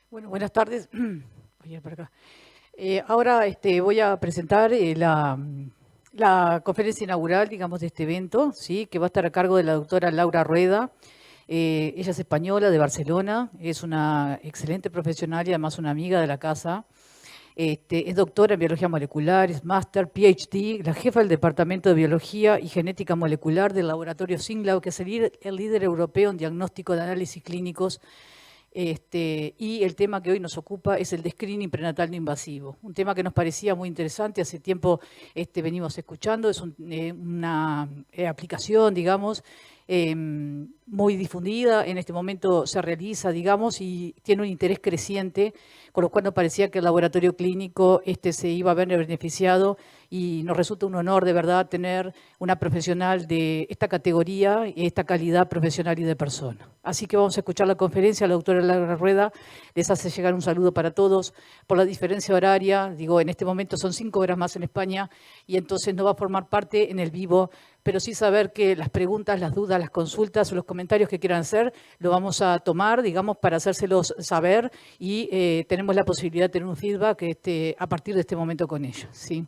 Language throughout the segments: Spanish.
Bueno, buenas tardes. Voy a ir por acá. Ahora voy a presentar la conferencia inaugural, digamos, de este evento, ¿sí? Que va a estar a cargo de la doctora Laura Rueda. Ella es española, de Barcelona, es una excelente profesional y además una amiga de la casa. Es doctora en biología molecular, es máster, PhD, la jefa del Departamento de Biología y Genética Molecular del laboratorio SINGLAB, que es el líder europeo en diagnóstico de análisis clínicos. Y el tema que hoy nos ocupa es el de screening prenatal no invasivo, un tema que nos parecía muy interesante, hace tiempo venimos escuchando, es una aplicación, digamos, muy difundida, en este momento se realiza, digamos, y tiene un interés creciente, con lo cual nos parecía que el laboratorio clínico se iba a ver beneficiado y nos resulta un honor de verdad tener una profesional de esta categoría y esta calidad profesional y de persona. Así que vamos a escuchar la conferencia, la doctora Laura Rueda les hace llegar un saludo para todos. Por la diferencia horaria, digo, en este momento son 5 horas más en España y entonces no va a formar parte en el vivo, pero sí saber que las preguntas, las dudas, las consultas o los comentarios que quieran hacer, lo vamos a tomar, digamos, para hacérselos saber y tenemos la posibilidad de tener un feedback a partir de este momento con ellos, ¿sí?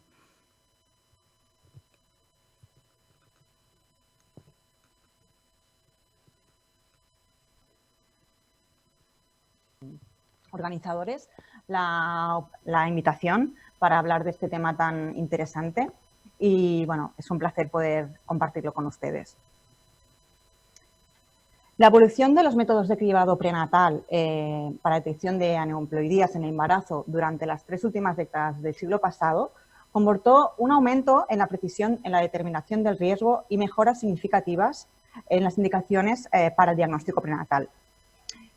Organizadores la invitación para hablar de este tema tan interesante y bueno, es un placer poder compartirlo con ustedes. La evolución de los métodos de cribado prenatal para detección de aneuploidías en el embarazo durante las 3 últimas décadas del siglo pasado comportó un aumento en la precisión en la determinación del riesgo y mejoras significativas en las indicaciones para el diagnóstico prenatal.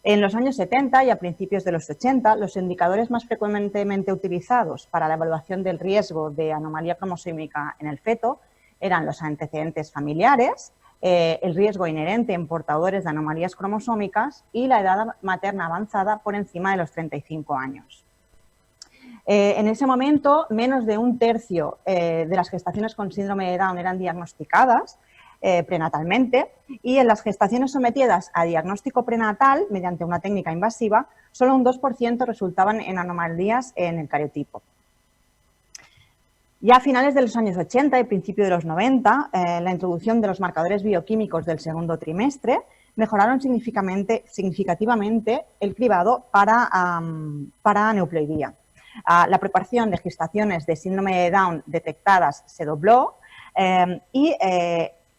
En los años 70 y a principios de los 80, los indicadores más frecuentemente utilizados para la evaluación del riesgo de anomalía cromosómica en el feto eran los antecedentes familiares, el riesgo inherente en portadores de anomalías cromosómicas y la edad materna avanzada por encima de los 35 años. En ese momento, menos de un tercio de las gestaciones con síndrome de Down eran diagnosticadas prenatalmente, y en las gestaciones sometidas a diagnóstico prenatal mediante una técnica invasiva, solo un 2% resultaban en anomalías en el cariotipo. Ya a finales de los años 80 y principio de los 90, la introducción de los marcadores bioquímicos del segundo trimestre mejoraron significativamente el cribado para aneuploidía. La proporción de gestaciones de síndrome de Down detectadas se dobló y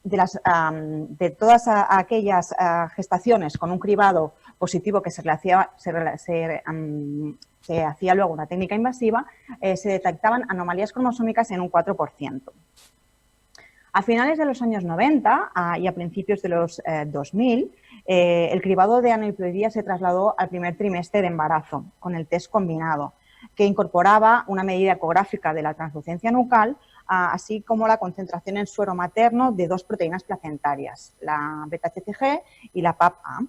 de todas aquellas gestaciones con un cribado positivo que se hacía luego una técnica invasiva, se detectaban anomalías cromosómicas en un 4%. A finales de los años 90 y a principios de los 2000, el cribado de aneuploidía se trasladó al primer trimestre de embarazo con el test combinado, que incorporaba una medida ecográfica de la translucencia nucal, así como la concentración en suero materno de 2 proteínas placentarias, la beta-HCG y la PAP-A.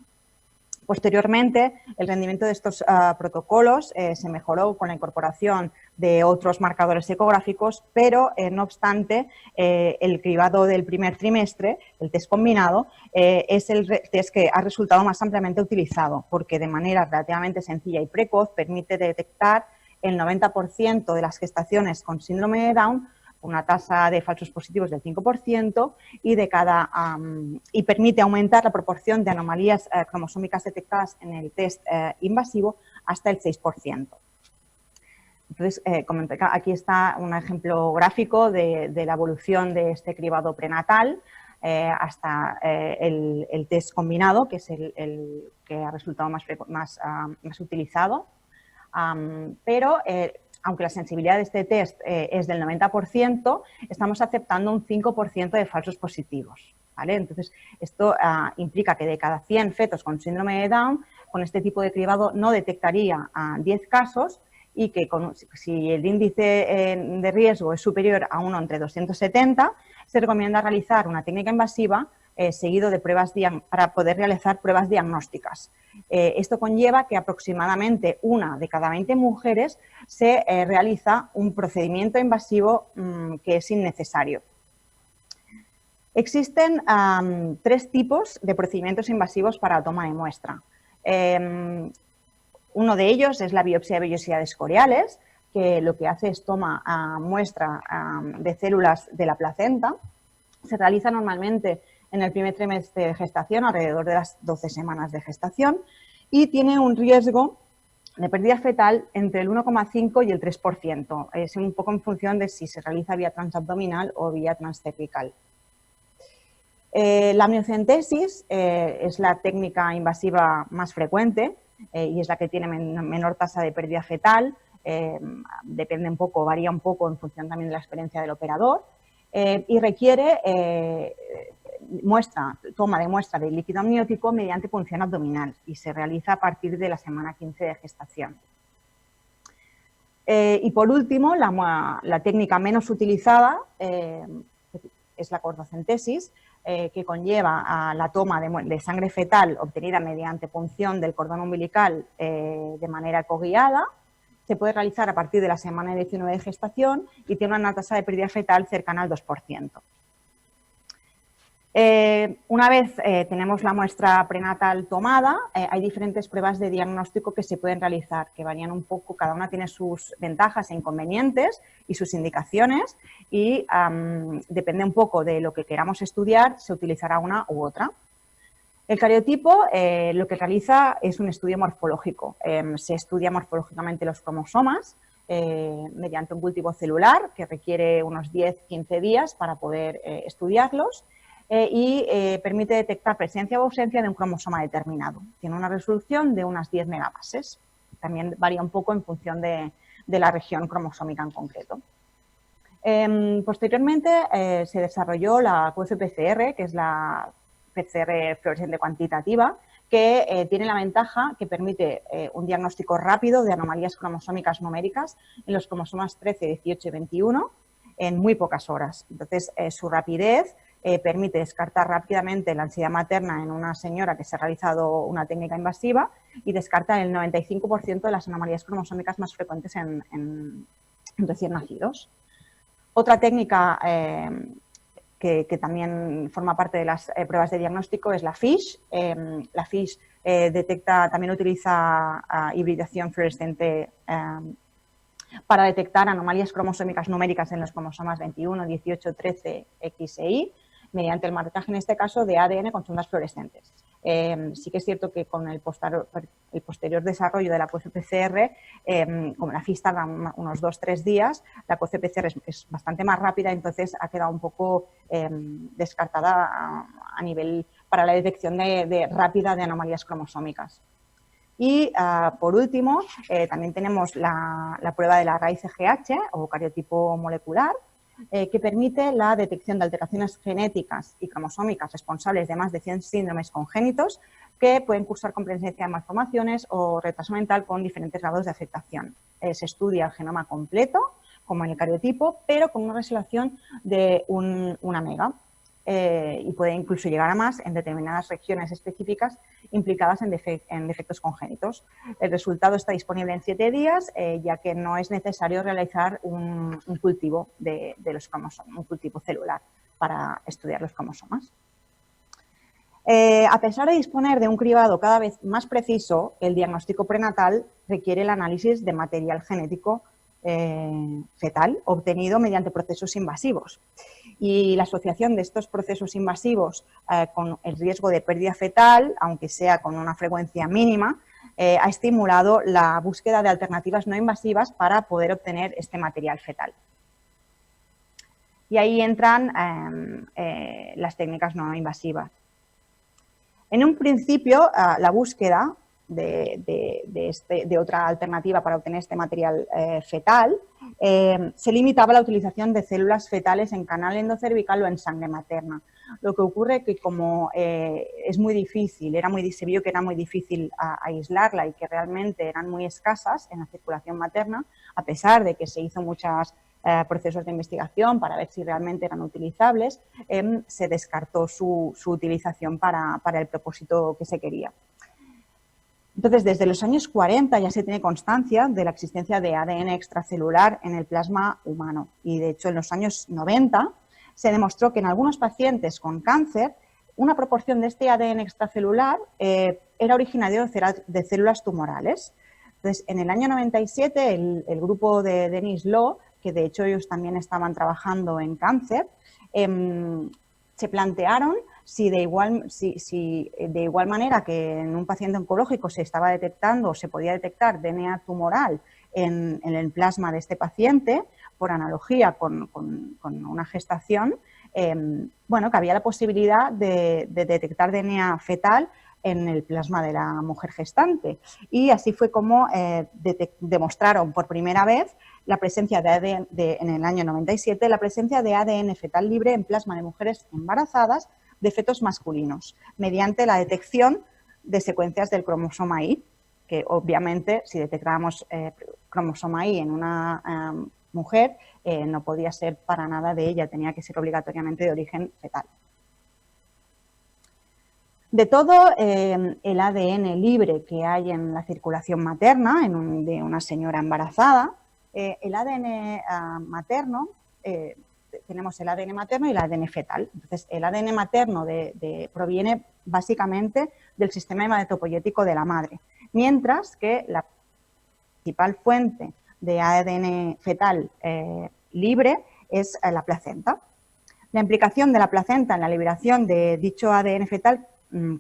Posteriormente, el rendimiento de estos protocolos se mejoró con la incorporación de otros marcadores ecográficos, pero no obstante, el cribado del primer trimestre, el test combinado, es el test que ha resultado más ampliamente utilizado, porque de manera relativamente sencilla y precoz permite detectar el 90% de las gestaciones con síndrome de Down, una tasa de falsos positivos del 5% y permite aumentar la proporción de anomalías cromosómicas detectadas en el test invasivo hasta el 6%. Entonces, aquí está un ejemplo gráfico de la evolución de este cribado prenatal hasta el test combinado, que es el que ha resultado más utilizado. Pero aunque la sensibilidad de este test es del 90%, estamos aceptando un 5% de falsos positivos, ¿vale? Entonces, esto implica que de cada 100 fetos con síndrome de Down, con este tipo de cribado no detectaría 10 casos y que si el índice de riesgo es superior a 1 entre 270, se recomienda realizar una técnica invasiva seguido de pruebas para poder realizar pruebas diagnósticas. Esto conlleva que aproximadamente 1 de cada 20 mujeres se realiza un procedimiento invasivo que es innecesario. Existen 3 tipos de procedimientos invasivos para toma de muestra. Uno de ellos es la biopsia de vellosidades coriales, que lo que hace es toma muestra de células de la placenta. Se realiza normalmente en el primer trimestre de gestación, alrededor de las 12 semanas de gestación, y tiene un riesgo de pérdida fetal entre el 1,5 y el 3%. Es un poco en función de si se realiza vía transabdominal o vía transcervical. La amniocentesis es la técnica invasiva más frecuente y es la que tiene menor tasa de pérdida fetal. Depende un poco, varía un poco en función también de la experiencia del operador y requiere toma de muestra de líquido amniótico mediante punción abdominal y se realiza a partir de la semana 15 de gestación. Y por último, la técnica menos utilizada es la cordocentesis, que conlleva a la toma de sangre fetal obtenida mediante punción del cordón umbilical de manera ecoguiada. Se puede realizar a partir de la semana 19 de gestación y tiene una tasa de pérdida fetal cercana al 2%. Una vez tenemos la muestra prenatal tomada, hay diferentes pruebas de diagnóstico que se pueden realizar, que varían un poco, cada una tiene sus ventajas e inconvenientes y sus indicaciones y depende un poco de lo que queramos estudiar, se utilizará una u otra. El cariotipo lo que realiza es un estudio morfológico. Se estudia morfológicamente los cromosomas mediante un cultivo celular que requiere unos 10-15 días para poder estudiarlos. Y permite detectar presencia o ausencia de un cromosoma determinado. Tiene una resolución de unas 10 megabases. También varía un poco en función de la región cromosómica en concreto. Posteriormente se desarrolló la QF-PCR, que es la PCR fluorescente cuantitativa, que tiene la ventaja que permite un diagnóstico rápido de anomalías cromosómicas numéricas en los cromosomas 13, 18 y 21 en muy pocas horas. Entonces, su rapidez permite descartar rápidamente la ansiedad materna en una señora que se ha realizado una técnica invasiva y descarta el 95% de las anomalías cromosómicas más frecuentes en recién nacidos. Otra técnica que también forma parte de las pruebas de diagnóstico es la FISH. La FISH también utiliza hibridación fluorescente para detectar anomalías cromosómicas numéricas en los cromosomas 21, 18, 13, X e Y, mediante el marcaje, en este caso, de ADN con sondas fluorescentes. Sí que es cierto que con el posterior desarrollo de la QC-PCR, como la FISH tarda unos 2-3 días, la QC-PCR es bastante más rápida, entonces ha quedado un poco descartada a nivel para la detección rápida de anomalías cromosómicas. Y por último, también tenemos la prueba de la raíz GH o cariotipo molecular, que permite la detección de alteraciones genéticas y cromosómicas responsables de más de 100 síndromes congénitos que pueden cursar con presencia de malformaciones o retraso mental con diferentes grados de afectación. Se estudia el genoma completo, como en el cariotipo, pero con una resolución de una mega. Y puede incluso llegar a más en determinadas regiones específicas implicadas en defectos congénitos. El resultado está disponible en 7 días, ya que no es necesario realizar un cultivo de los cromosomas, un cultivo celular para estudiar los cromosomas. A pesar de disponer de un cribado cada vez más preciso, el diagnóstico prenatal requiere el análisis de material genético fetal obtenido mediante procesos invasivos. Y la asociación de estos procesos invasivos con el riesgo de pérdida fetal, aunque sea con una frecuencia mínima, ha estimulado la búsqueda de alternativas no invasivas para poder obtener este material fetal. Y ahí entran las técnicas no invasivas. En un principio, la búsqueda de otra alternativa para obtener este material fetal se limitaba a la utilización de células fetales en canal endocervical o en sangre materna. Lo que ocurre es que como es muy difícil, se vio que era muy difícil aislarla y que realmente eran muy escasas en la circulación materna, a pesar de que se hizo muchos procesos de investigación para ver si realmente eran utilizables, se descartó su utilización para el propósito que se quería. Entonces, desde los años 40 ya se tiene constancia de la existencia de ADN extracelular en el plasma humano y, de hecho, en los años 90 se demostró que en algunos pacientes con cáncer una proporción de este ADN extracelular era originario de células tumorales. Entonces, en el año 97, el grupo de Denis Law, que de hecho ellos también estaban trabajando en cáncer, se plantearon si de igual manera que en un paciente oncológico se estaba detectando o se podía detectar DNA tumoral en el plasma de este paciente, por analogía con una gestación, bueno, que había la posibilidad de detectar DNA fetal en el plasma de la mujer gestante. Y así fue como demostraron por primera vez la presencia de ADN, en el año 97, la presencia de ADN fetal libre en plasma de mujeres embarazadas de fetos masculinos, mediante la detección de secuencias del cromosoma Y, que obviamente si detectábamos cromosoma Y en una mujer, no podía ser para nada de ella, tenía que ser obligatoriamente de origen fetal. De todo el ADN libre que hay en la circulación materna de una señora embarazada, el ADN materno, tenemos el ADN materno y el ADN fetal. Entonces, el ADN materno proviene básicamente del sistema hematopoyético de la madre, mientras que la principal fuente de ADN fetal libre es la placenta. La implicación de la placenta en la liberación de dicho ADN fetal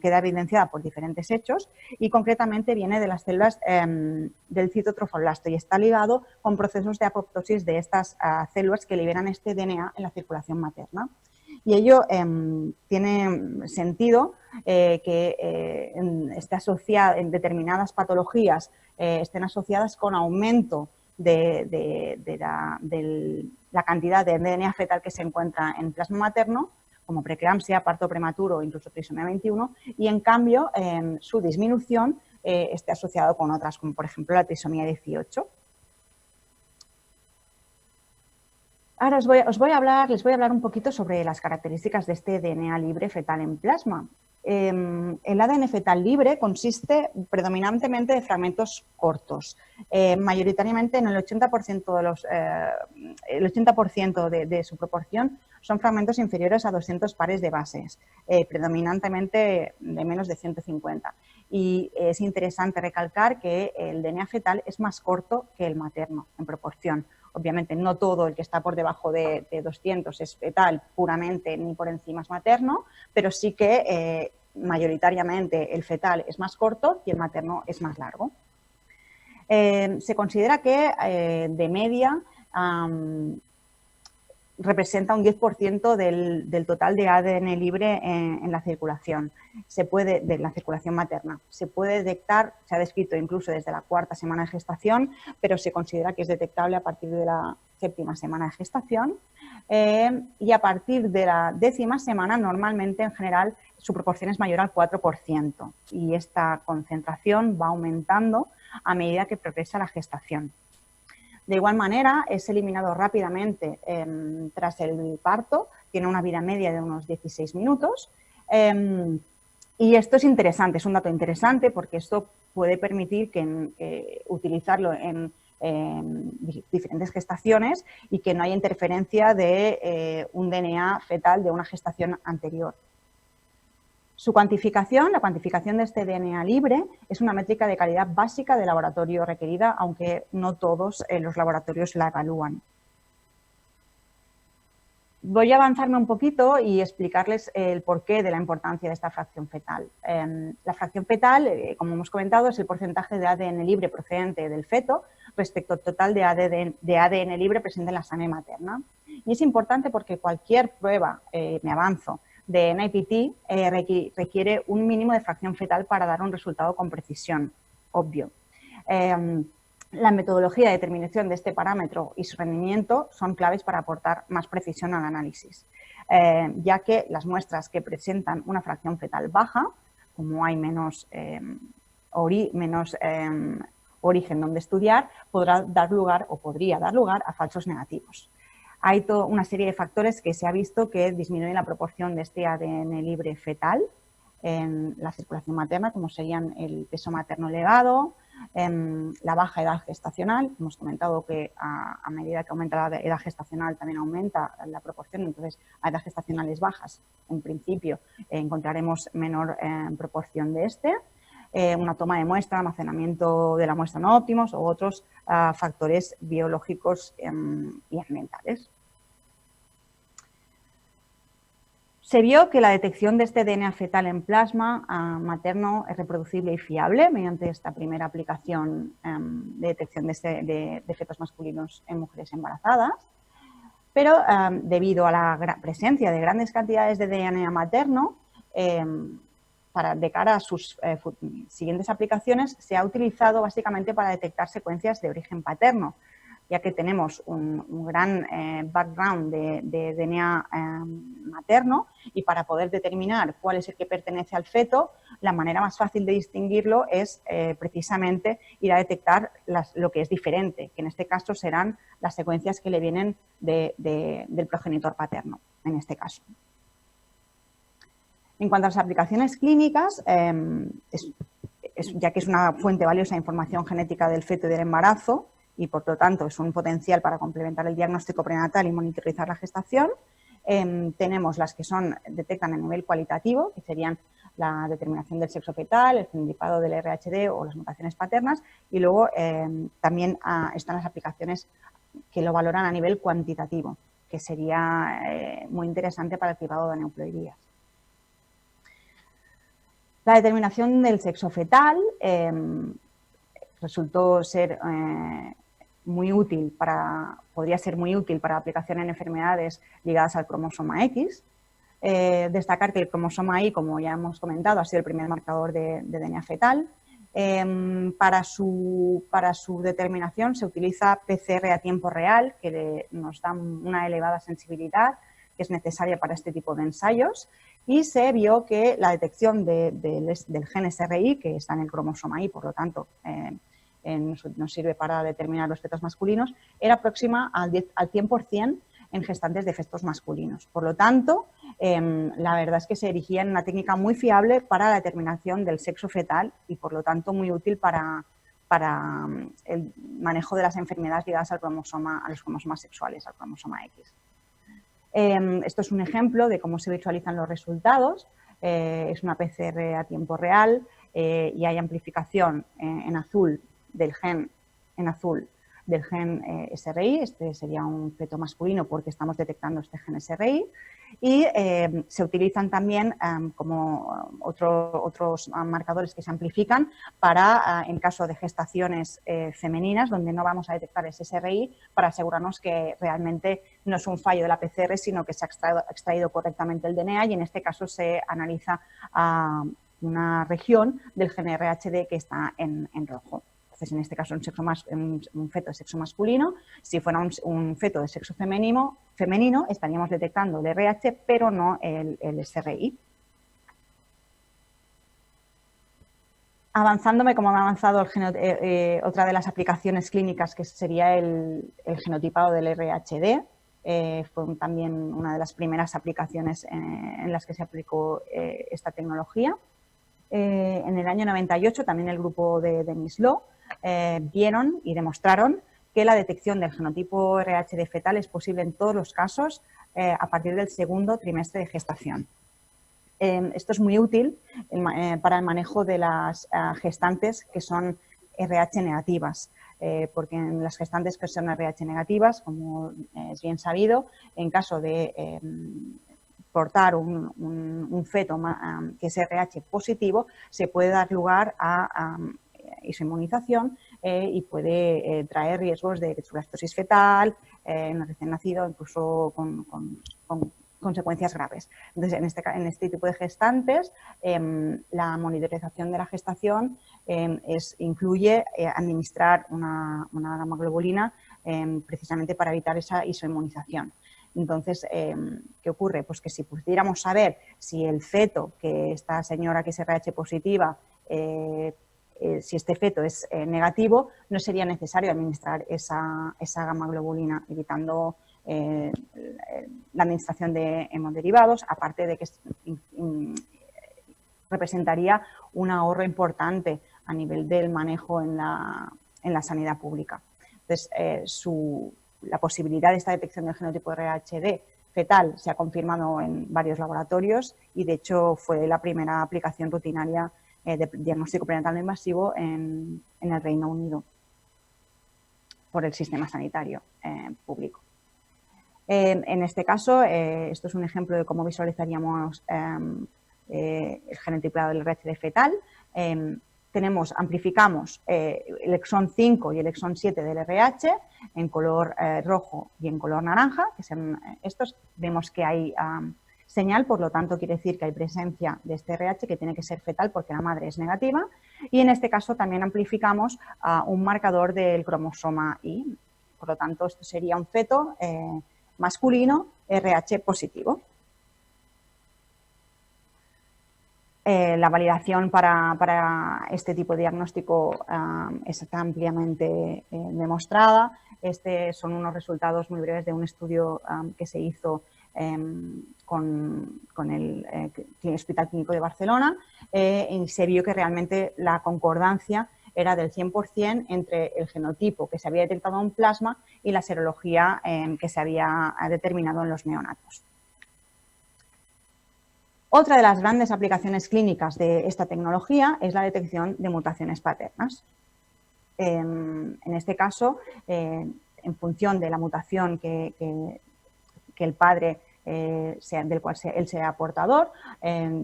queda evidenciada por diferentes hechos y concretamente viene de las células del citotrofoblasto y está ligado con procesos de apoptosis de estas células que liberan este DNA en la circulación materna. Y ello tiene sentido que esté asociado en determinadas patologías, estén asociadas con aumento de la cantidad de DNA fetal que se encuentra en plasma materno, como preeclampsia, parto prematuro o incluso trisomía 21, y en cambio su disminución esté asociado con otras, como por ejemplo la trisomía 18. Ahora les voy a hablar un poquito sobre las características de este DNA libre fetal en plasma. El ADN fetal libre consiste predominantemente de fragmentos cortos, mayoritariamente en el 80% de su proporción son fragmentos inferiores a 200 pares de bases, predominantemente de menos de 150. Y es interesante recalcar que el DNA fetal es más corto que el materno en proporción. Obviamente no todo el que está por debajo de 200 es fetal puramente ni por encima es materno, pero sí que mayoritariamente el fetal es más corto y el materno es más largo. Se considera que de media representa un 10% del total de ADN libre en la circulación, de la circulación materna. Se puede detectar, se ha descrito incluso desde la 4ª semana de gestación, pero se considera que es detectable a partir de la 7ª semana de gestación y a partir de la 10ª semana normalmente en general su proporción es mayor al 4% y esta concentración va aumentando a medida que progresa la gestación. De igual manera, es eliminado rápidamente tras el parto, tiene una vida media de unos 16 minutos y esto es interesante, es un dato interesante porque esto puede permitir utilizarlo en diferentes gestaciones y que no haya interferencia de un DNA fetal de una gestación anterior. Su cuantificación, la cuantificación de este DNA libre, es una métrica de calidad básica de laboratorio requerida, aunque no todos los laboratorios la evalúan. Voy a avanzarme un poquito y explicarles el porqué de la importancia de esta fracción fetal. La fracción fetal, como hemos comentado, es el porcentaje de ADN libre procedente del feto respecto al total de ADN libre presente en la sangre materna. Y es importante porque cualquier prueba, me avanzo, de NIPT requiere un mínimo de fracción fetal para dar un resultado con precisión, obvio. La metodología de determinación de este parámetro y su rendimiento son claves para aportar más precisión al análisis, ya que las muestras que presentan una fracción fetal baja, como hay menos origen donde estudiar, podría dar lugar a falsos negativos. Hay toda una serie de factores que se ha visto que disminuyen la proporción de este ADN libre fetal en la circulación materna, como serían el peso materno elevado, la baja edad gestacional. Hemos comentado que a medida que aumenta la edad gestacional también aumenta la proporción, entonces a edad gestacionales bajas, en principio, encontraremos menor proporción de este. una toma de muestra, almacenamiento de la muestra no óptimos u otros factores biológicos y ambientales. Se vio que la detección de este DNA fetal en plasma materno es reproducible y fiable mediante esta primera aplicación de detección de fetos masculinos en mujeres embarazadas, pero debido a la presencia de grandes cantidades de DNA materno, de cara a sus siguientes aplicaciones, se ha utilizado básicamente para detectar secuencias de origen paterno, ya que tenemos un gran background de DNA materno, y para poder determinar cuál es el que pertenece al feto, la manera más fácil de distinguirlo es precisamente ir a detectar lo que es diferente, que en este caso serán las secuencias que le vienen del progenitor paterno, en este caso. En cuanto a las aplicaciones clínicas, ya que es una fuente valiosa de información genética del feto y del embarazo, y por lo tanto es un potencial para complementar el diagnóstico prenatal y monitorizar la gestación, tenemos las que detectan a nivel cualitativo, que serían la determinación del sexo fetal, el fenotipado del RHD o las mutaciones paternas, y luego también están las aplicaciones que lo valoran a nivel cuantitativo, que sería muy interesante para el cribado de aneuploidías. La determinación del sexo fetal resultó ser podría ser muy útil para aplicación en enfermedades ligadas al cromosoma X. Destacar que el cromosoma Y, como ya hemos comentado, ha sido el primer marcador de DNA fetal. Para su determinación se utiliza PCR a tiempo real, que nos da una elevada sensibilidad, que es necesaria para este tipo de ensayos, y se vio que la detección del gen SRI, que está en el cromosoma Y, por lo tanto, nos sirve para determinar los fetos masculinos, era próxima al 100% en gestantes de fetos masculinos. Por lo tanto, la verdad es que se erigía en una técnica muy fiable para la determinación del sexo fetal y, por lo tanto, muy útil para el manejo de las enfermedades ligadas a los cromosomas sexuales, al cromosoma X. Esto es un ejemplo de cómo se visualizan los resultados. Es una PCR a tiempo real y hay amplificación en azul del gen SRI. Este sería un feto masculino porque estamos detectando este gen SRI, y se utilizan también como otros marcadores que se amplifican para, en caso de gestaciones femeninas donde no vamos a detectar ese SRI, para asegurarnos que realmente no es un fallo de la PCR, sino que se ha extraído correctamente el DNA, y en este caso se analiza una región del gen RHD que está en rojo. Entonces, en este caso, un feto de sexo masculino. Si fuera un feto de sexo femenino, estaríamos detectando el RH, pero no el SRI. Avanzándome, como ha avanzado otra de las aplicaciones clínicas, que sería el genotipado del RHD, fue también una de las primeras aplicaciones en las que se aplicó esta tecnología. En el año 98, también el grupo de Dennis Law vieron y demostraron que la detección del genotipo RHD fetal es posible en todos los casos a partir del segundo trimestre de gestación. Esto es muy útil para el manejo de las gestantes que son RH negativas, porque en las gestantes que son RH negativas, como es bien sabido, en caso de portar un feto que es RH positivo, se puede dar lugar a isoinmunización y puede traer riesgos de tuberculosis fetal en el recién nacido, incluso con consecuencias graves. Entonces, en este tipo de gestantes, la monitorización de la gestación incluye administrar una gamma-globulina precisamente para evitar esa isoinmunización. Entonces, ¿qué ocurre? Pues que si pudiéramos saber si el feto, que esta señora que es RH positiva, si este feto es negativo, no sería necesario administrar esa gamma-globulina, evitando la administración de hemoderivados, aparte de que representaría un ahorro importante a nivel del manejo en la sanidad pública. Entonces, la posibilidad de esta detección del genotipo RHD fetal se ha confirmado en varios laboratorios y, de hecho, fue la primera aplicación rutinaria de diagnóstico prenatal no invasivo en el Reino Unido por el sistema sanitario público. En este caso, esto es un ejemplo de cómo visualizaríamos el genotiplado del RH fetal. Amplificamos el exón 5 y el exón 7 del RH en color rojo y en color naranja, que son estos. Vemos que hay señal, por lo tanto quiere decir que hay presencia de este RH, que tiene que ser fetal porque la madre es negativa, y en este caso también amplificamos un marcador del cromosoma Y, por lo tanto esto sería un feto masculino RH positivo. La validación para este tipo de diagnóstico está ampliamente demostrada. Son unos resultados muy breves de un estudio que se hizo con el Hospital Clínico de Barcelona y se vio que realmente la concordancia era del 100% entre el genotipo que se había detectado en plasma y la serología que se había determinado en los neonatos. Otra de las grandes aplicaciones clínicas de esta tecnología es la detección de mutaciones paternas. En este caso, en función de la mutación que el padre del cual él sea portador,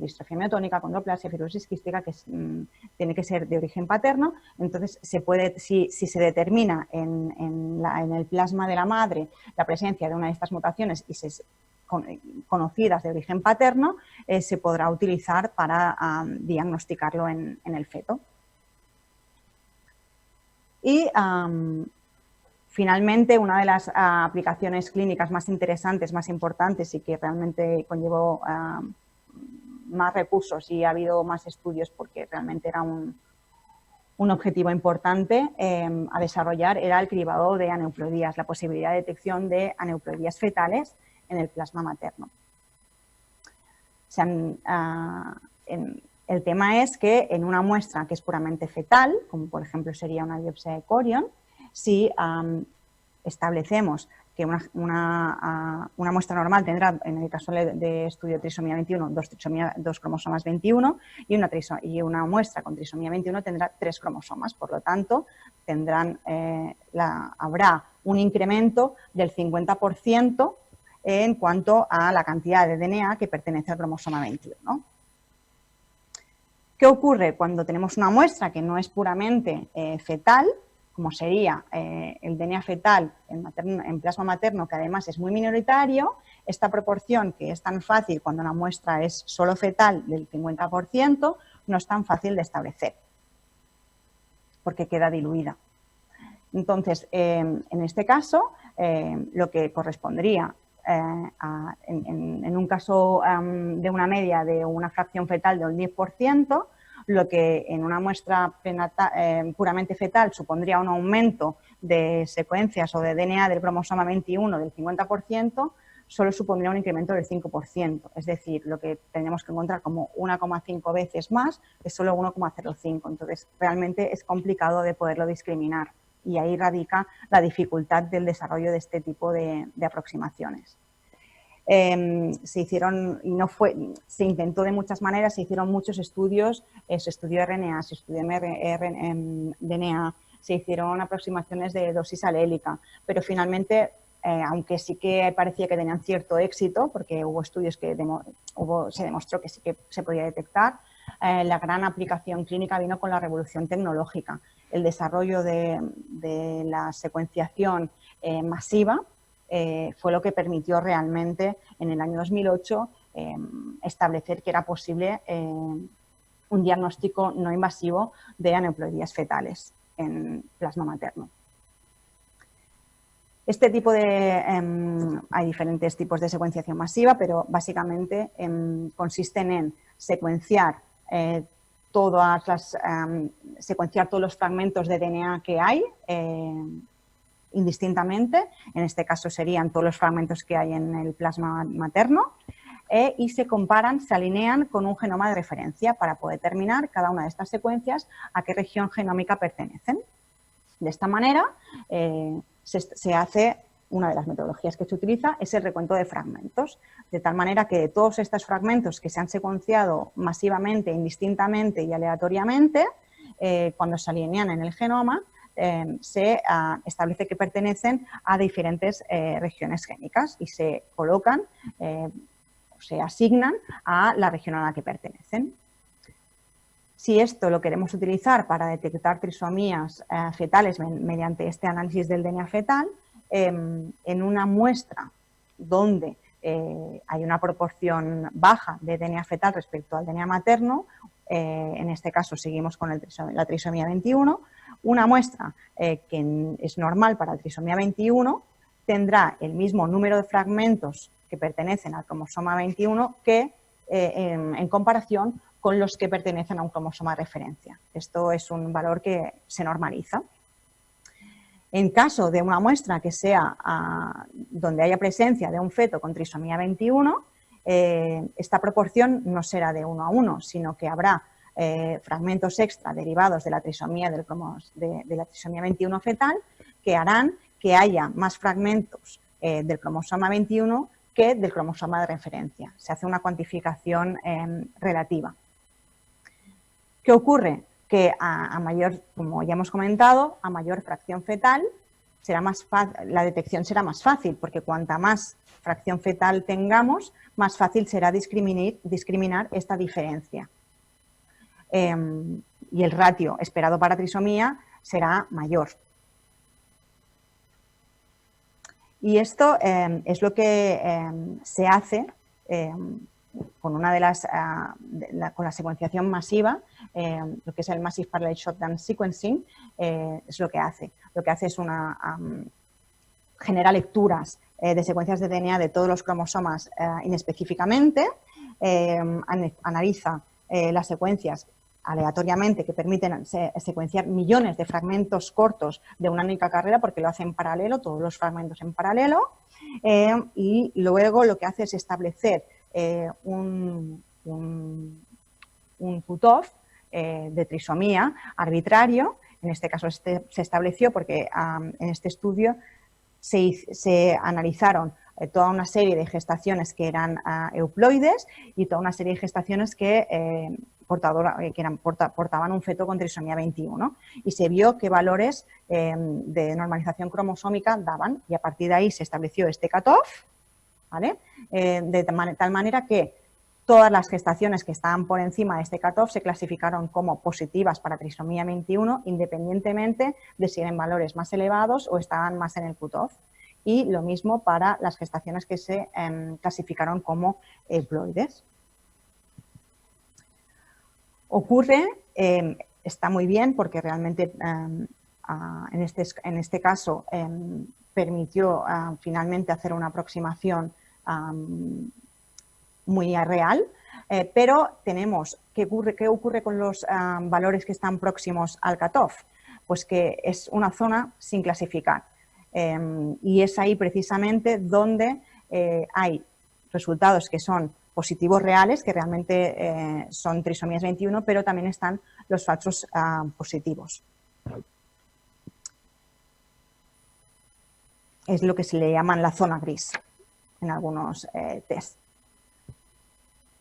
distrofia miotónica, condroplasia, fibrosis quística, que tiene que ser de origen paterno. Entonces, si se determina en el plasma de la madre la presencia de una de estas mutaciones y conocidas de origen paterno, se podrá utilizar para diagnosticarlo en el feto. Y finalmente, una de las aplicaciones clínicas más interesantes, más importantes y que realmente conllevó más recursos y ha habido más estudios porque realmente era un objetivo importante a desarrollar, era el cribado de aneuploidías, la posibilidad de detección de aneuploidías fetales en el plasma materno. El tema es que en una muestra que es puramente fetal, como por ejemplo sería una biopsia de corion, si establecemos que una muestra normal tendrá, en el caso de estudio de trisomía 21, dos cromosomas 21 y una muestra con trisomía 21 tendrá 3 cromosomas. Por lo tanto, habrá un incremento del 50% en cuanto a la cantidad de DNA que pertenece al cromosoma 21. ¿Qué ocurre cuando tenemos una muestra que no es puramente fetal, como sería el DNA fetal en plasma materno, que además es muy minoritario? Esta proporción, que es tan fácil cuando una muestra es solo fetal del 50%, no es tan fácil de establecer, porque queda diluida. Entonces, en este caso, lo que correspondría en un caso de una media de una fracción fetal del 10%, lo que en una muestra puramente fetal supondría un aumento de secuencias o de DNA del cromosoma 21 del 50%, solo supondría un incremento del 5%. Es decir, lo que tendríamos que encontrar como 1,5 veces más es solo 1,05. Entonces, realmente es complicado de poderlo discriminar. Y ahí radica la dificultad del desarrollo de este tipo de aproximaciones. Se intentó de muchas maneras, se hicieron muchos estudios, se estudió RNA, se estudió DNA, se hicieron aproximaciones de dosis alélica, pero finalmente, aunque sí que parecía que tenían cierto éxito, porque hubo estudios que se demostró que sí que se podía detectar, la gran aplicación clínica vino con la revolución tecnológica, el desarrollo de la secuenciación masiva. Fue lo que permitió realmente en el año 2008 establecer que era posible un diagnóstico no invasivo de aneuploidías fetales en plasma materno. Hay diferentes tipos de secuenciación masiva, pero básicamente consisten en secuenciar secuenciar todos los fragmentos de DNA que hay indistintamente. En este caso serían todos los fragmentos que hay en el plasma materno y se comparan, se alinean con un genoma de referencia para poder determinar cada una de estas secuencias a qué región genómica pertenecen. De esta manera se hace una de las metodologías que se utiliza es el recuento de fragmentos, de tal manera que todos estos fragmentos que se han secuenciado masivamente, indistintamente y aleatoriamente, cuando se alinean en el genoma, se establece que pertenecen a diferentes regiones génicas y se colocan, se asignan a la región a la que pertenecen. Si esto lo queremos utilizar para detectar trisomías fetales mediante este análisis del DNA fetal, en una muestra donde hay una proporción baja de DNA fetal respecto al DNA materno, en este caso seguimos con la trisomía 21, una muestra que es normal para la trisomía 21 tendrá el mismo número de fragmentos que pertenecen al cromosoma 21 que en comparación con los que pertenecen a un cromosoma de referencia. Esto es un valor que se normaliza. En caso de una muestra que sea donde haya presencia de un feto con trisomía 21, esta proporción no será de 1 a 1, sino que habrá fragmentos extra derivados de la trisomía, de la trisomía 21 fetal que harán que haya más fragmentos del cromosoma 21 que del cromosoma de referencia. Se hace una cuantificación relativa. ¿Qué ocurre? Que a mayor, como ya hemos comentado, a mayor fracción fetal, la detección será más fácil, porque cuanta más fracción fetal tengamos, más fácil será discriminar esta diferencia. Y el ratio esperado para trisomía será mayor. Y esto es lo que se hace con una de las con la secuenciación masiva, lo que es el Massive Parallel Shotgun Sequencing, es lo que hace. Lo que hace es genera lecturas de secuencias de DNA de todos los cromosomas inespecíficamente, analiza las secuencias aleatoriamente que permiten secuenciar millones de fragmentos cortos de una única carrera, porque lo hace en paralelo, todos los fragmentos en paralelo, y luego lo que hace es establecer un cutoff de trisomía arbitrario. En este caso se estableció porque en este estudio se analizaron toda una serie de gestaciones que eran euploides y toda una serie de gestaciones que portaban un feto con trisomía 21, y se vio qué valores de normalización cromosómica daban, y a partir de ahí se estableció este cutoff, ¿vale? De tal manera que todas las gestaciones que estaban por encima de este cutoff se clasificaron como positivas para trisomía 21, independientemente de si eran valores más elevados o estaban más en el cutoff. Y lo mismo para las gestaciones que se clasificaron como euploides. Ocurre, está muy bien porque realmente en este caso permitió finalmente hacer una aproximación muy real, pero tenemos, ¿qué ocurre con los valores que están próximos al cutoff? Pues que es una zona sin clasificar, y es ahí precisamente donde hay resultados que son positivos reales, que realmente son trisomías 21, pero también están los falsos positivos. Es lo que se le llaman la zona gris en algunos test.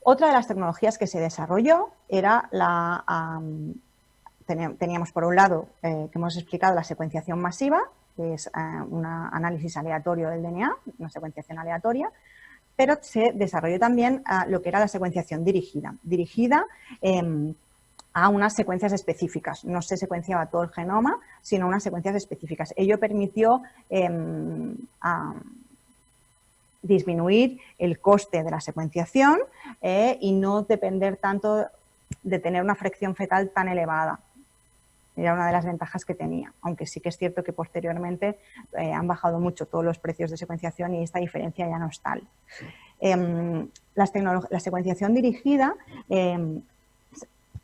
Otra de las tecnologías que se desarrolló era teníamos por un lado, que hemos explicado, la secuenciación masiva, que es un análisis aleatorio del DNA, una secuenciación aleatoria, pero se desarrolló también lo que era la secuenciación dirigida a unas secuencias específicas. No se secuenciaba todo el genoma, sino unas secuencias específicas. Ello permitió disminuir el coste de la secuenciación y no depender tanto de tener una fracción fetal tan elevada. Era una de las ventajas que tenía, aunque sí que es cierto que posteriormente han bajado mucho todos los precios de secuenciación y esta diferencia ya no es tal. La secuenciación dirigida,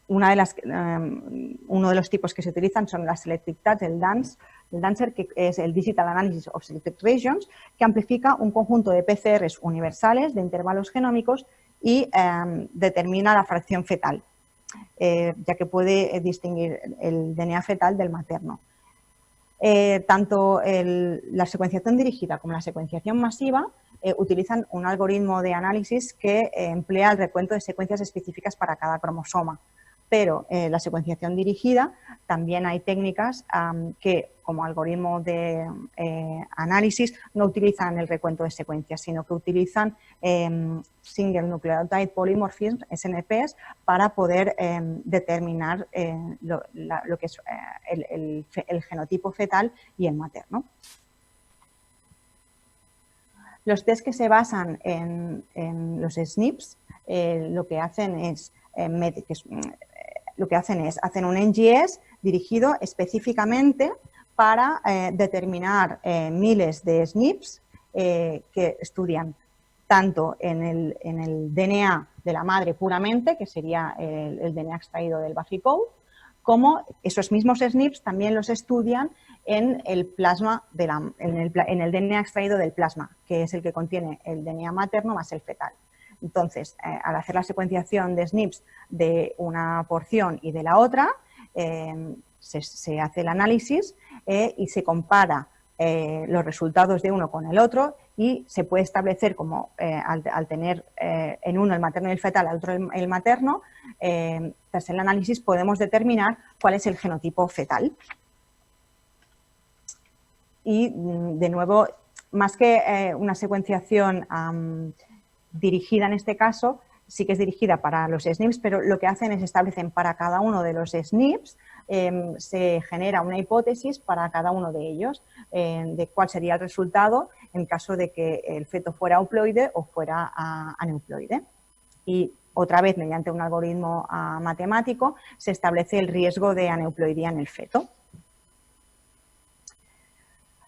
uno de los tipos que se utilizan son las Selected Touch, el Dancer, que es el Digital Analysis of Selected Regions, que amplifica un conjunto de PCRs universales de intervalos genómicos y determina la fracción fetal, ya que puede distinguir el DNA fetal del materno. Tanto la secuenciación dirigida como la secuenciación masiva utilizan un algoritmo de análisis que emplea el recuento de secuencias específicas para cada cromosoma. Pero la secuenciación dirigida también hay técnicas que, como algoritmo de análisis, no utilizan el recuento de secuencias, sino que utilizan Single Nucleotide Polymorphism, SNPs, para poder determinar lo que es el genotipo fetal y el materno. Los test que se basan en los SNPs lo que hacen es hacen un NGS dirigido específicamente para determinar miles de SNPs que estudian tanto en el DNA de la madre puramente, que sería el DNA extraído del Buffy-Code, como esos mismos SNPs también los estudian en el plasma, en el DNA extraído del plasma, que es el que contiene el DNA materno más el fetal. Entonces, al hacer la secuenciación de SNPs de una porción y de la otra, se hace el análisis y se compara los resultados de uno con el otro y se puede establecer como al tener en uno el materno y el fetal, al otro el materno, tras el análisis podemos determinar cuál es el genotipo fetal. Y de nuevo, más que una secuenciación dirigida en este caso, sí que es dirigida para los SNPs, pero lo que hacen es establecen para cada uno de los SNPs, se genera una hipótesis para cada uno de ellos de cuál sería el resultado en caso de que el feto fuera euploide o fuera aneuploide. Y otra vez, mediante un algoritmo matemático, se establece el riesgo de aneuploidía en el feto.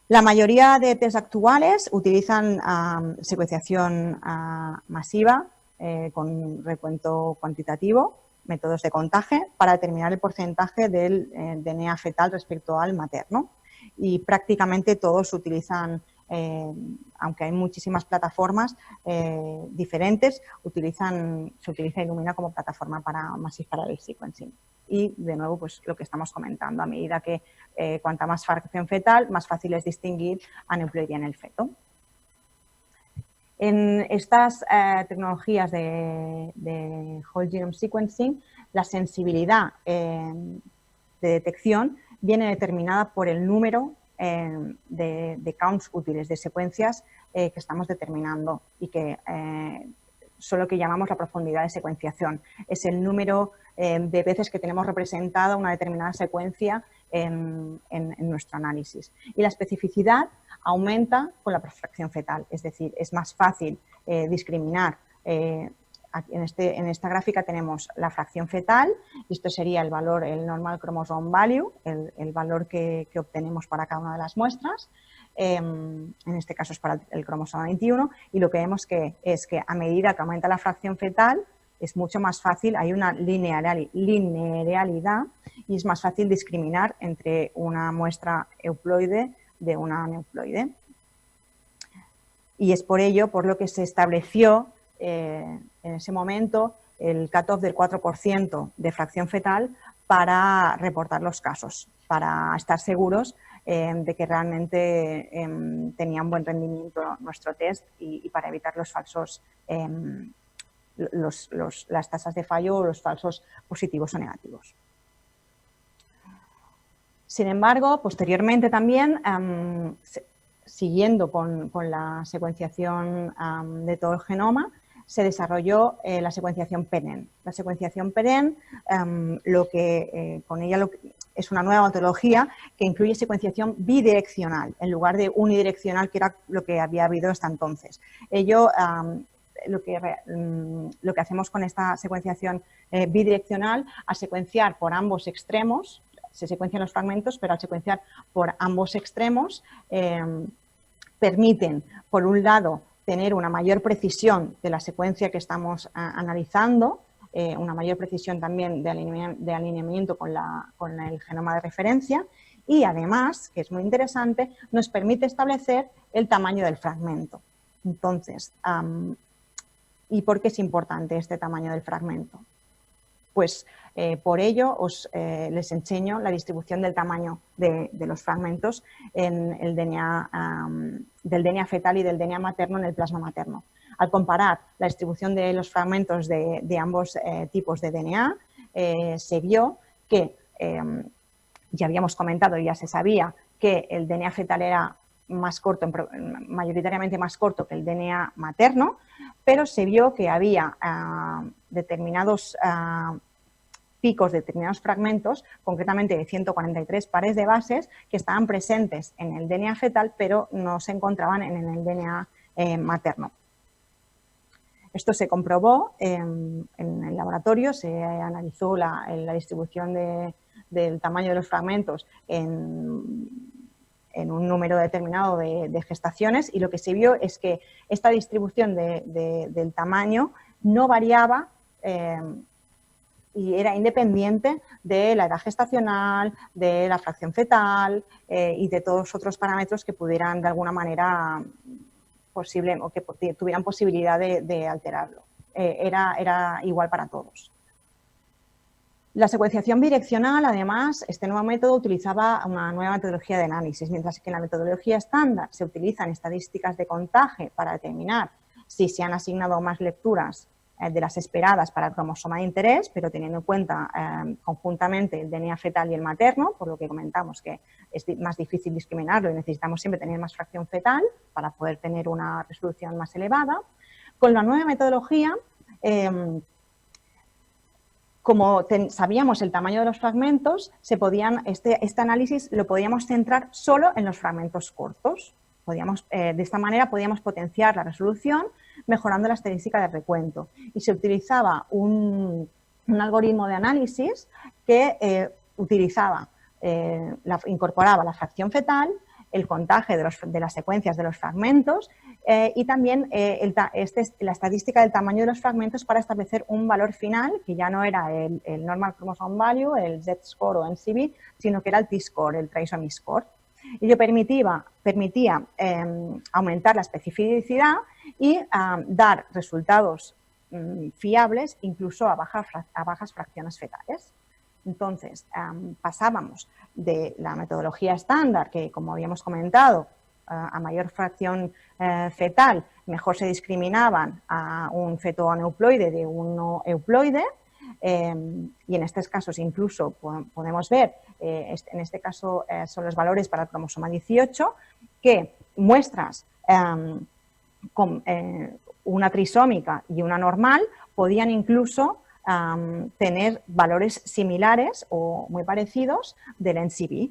La mayoría de test actuales utilizan secuenciación masiva con recuento cuantitativo, métodos de contaje, para determinar el porcentaje del DNA fetal respecto al materno. Y prácticamente todos utilizan, aunque hay muchísimas plataformas diferentes, se utiliza Illumina como plataforma para Massive Parallel Sequencing. Y, de nuevo, pues lo que estamos comentando, a medida que cuanta más fracción fetal, más fácil es distinguir aneuploidía en el feto. En estas tecnologías de Whole Genome Sequencing, la sensibilidad de detección viene determinada por el número de counts útiles, de secuencias que estamos determinando y que son lo que llamamos la profundidad de secuenciación. Es el número de veces que tenemos representada una determinada secuencia en nuestro análisis. Y la especificidad aumenta con la fracción fetal, es decir, es más fácil discriminar. En esta gráfica tenemos la fracción fetal, y esto sería el valor, el normal chromosome value, el valor que obtenemos para cada una de las muestras. En este caso es para el cromosoma 21, y lo que vemos es que a medida que aumenta la fracción fetal es mucho más fácil, hay una linealidad y es más fácil discriminar entre una muestra euploide de una aneuploide. Y es por ello por lo que se estableció en ese momento el cutoff del 4% de fracción fetal para reportar los casos, para estar seguros de que realmente tenía un buen rendimiento nuestro test y para evitar los falsos, las tasas de fallo o los falsos positivos o negativos. Sin embargo, posteriormente también, siguiendo con la secuenciación de todo el genoma, se desarrolló la secuenciación PEREN. La secuenciación PEREN, con ella es una nueva metodología que incluye secuenciación bidireccional en lugar de unidireccional, que era lo que había habido hasta entonces. Ello, lo que hacemos con esta secuenciación bidireccional, al secuenciar por ambos extremos, se secuencian los fragmentos, pero al secuenciar por ambos extremos, permiten, por un lado, tener una mayor precisión de la secuencia que estamos analizando, una mayor precisión también de alineamiento con el genoma de referencia, y además, que es muy interesante, nos permite establecer el tamaño del fragmento. Entonces, ¿y por qué es importante este tamaño del fragmento? Pues por ello les enseño la distribución del tamaño de los fragmentos en el DNA, del DNA fetal y del DNA materno en el plasma materno. Al comparar la distribución de los fragmentos de ambos tipos de DNA, se vio que, ya habíamos comentado y ya se sabía, que el DNA fetal era más corto, mayoritariamente más corto que el DNA materno, pero se vio que había determinados picos, determinados fragmentos, concretamente de 143 pares de bases, que estaban presentes en el DNA fetal, pero no se encontraban en el DNA materno. Esto se comprobó en el laboratorio, se analizó la distribución del tamaño de los fragmentos en un número determinado de gestaciones, y lo que se vio es que esta distribución del tamaño no variaba y era independiente de la edad gestacional, de la fracción fetal y de todos los otros parámetros que pudieran de alguna manera posible o que tuvieran posibilidad de alterarlo. Era igual para todos. La secuenciación bidireccional, además, este nuevo método utilizaba una nueva metodología de análisis, mientras que en la metodología estándar se utilizan estadísticas de contaje para determinar si se han asignado más lecturas de las esperadas para el cromosoma de interés, pero teniendo en cuenta conjuntamente el DNA fetal y el materno, por lo que comentamos que es más difícil discriminarlo y necesitamos siempre tener más fracción fetal para poder tener una resolución más elevada. Con la nueva metodología, como sabíamos el tamaño de los fragmentos, este análisis lo podíamos centrar solo en los fragmentos cortos. De esta manera podíamos potenciar la resolución mejorando la estadística de recuento. Y se utilizaba un algoritmo de análisis que incorporaba la fracción fetal, el contaje de las secuencias de los fragmentos y también la estadística del tamaño de los fragmentos para establecer un valor final, que ya no era el Normal Chromosome Value, el Z-score o NCV, sino que era el T-score, el Trisomy score. Ello permitía aumentar la especificidad y dar resultados fiables incluso a bajas fracciones fetales. Entonces, pasábamos de la metodología estándar, que como habíamos comentado, a mayor fracción fetal, mejor se discriminaban a un feto aneuploide de un no euploide, y en estos casos incluso podemos ver, en este caso son los valores para el cromosoma 18, que muestras con una trisómica y una normal podían incluso tener valores similares o muy parecidos del NCV.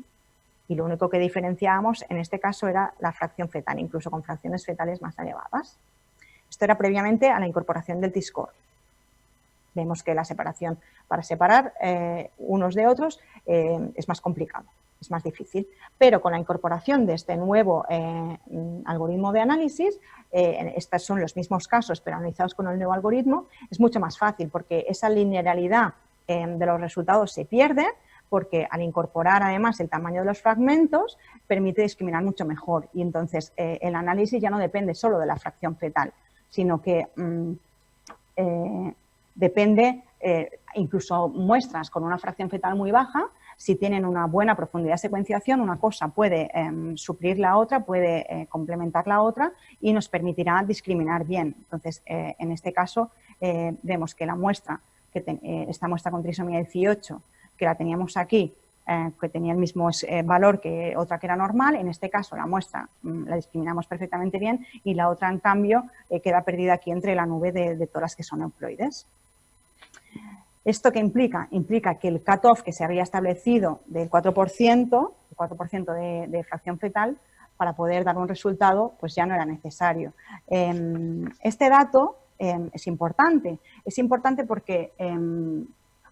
Y lo único que diferenciábamos en este caso era la fracción fetal, incluso con fracciones fetales más elevadas. Esto era previamente a la incorporación del T-score. Vemos que la separación, para separar unos de otros, es más complicado, es más difícil. Pero con la incorporación de este nuevo algoritmo de análisis, estos son los mismos casos, pero analizados con el nuevo algoritmo, es mucho más fácil porque esa linealidad de los resultados se pierde, porque al incorporar además el tamaño de los fragmentos permite discriminar mucho mejor, y entonces el análisis ya no depende solo de la fracción fetal, sino que depende, incluso muestras con una fracción fetal muy baja, si tienen una buena profundidad de secuenciación, una cosa puede suplir la otra, puede complementar la otra y nos permitirá discriminar bien. Entonces, en este caso, vemos que la muestra, esta muestra con trisomía 18, que la teníamos aquí, que tenía el mismo valor que otra que era normal, en este caso la muestra la discriminamos perfectamente bien y la otra, en cambio, queda perdida aquí entre la nube de todas las que son euploides. ¿Esto qué implica? Implica que el cutoff que se había establecido del 4%, el 4% de fracción fetal, para poder dar un resultado, pues ya no era necesario. Este dato es importante porque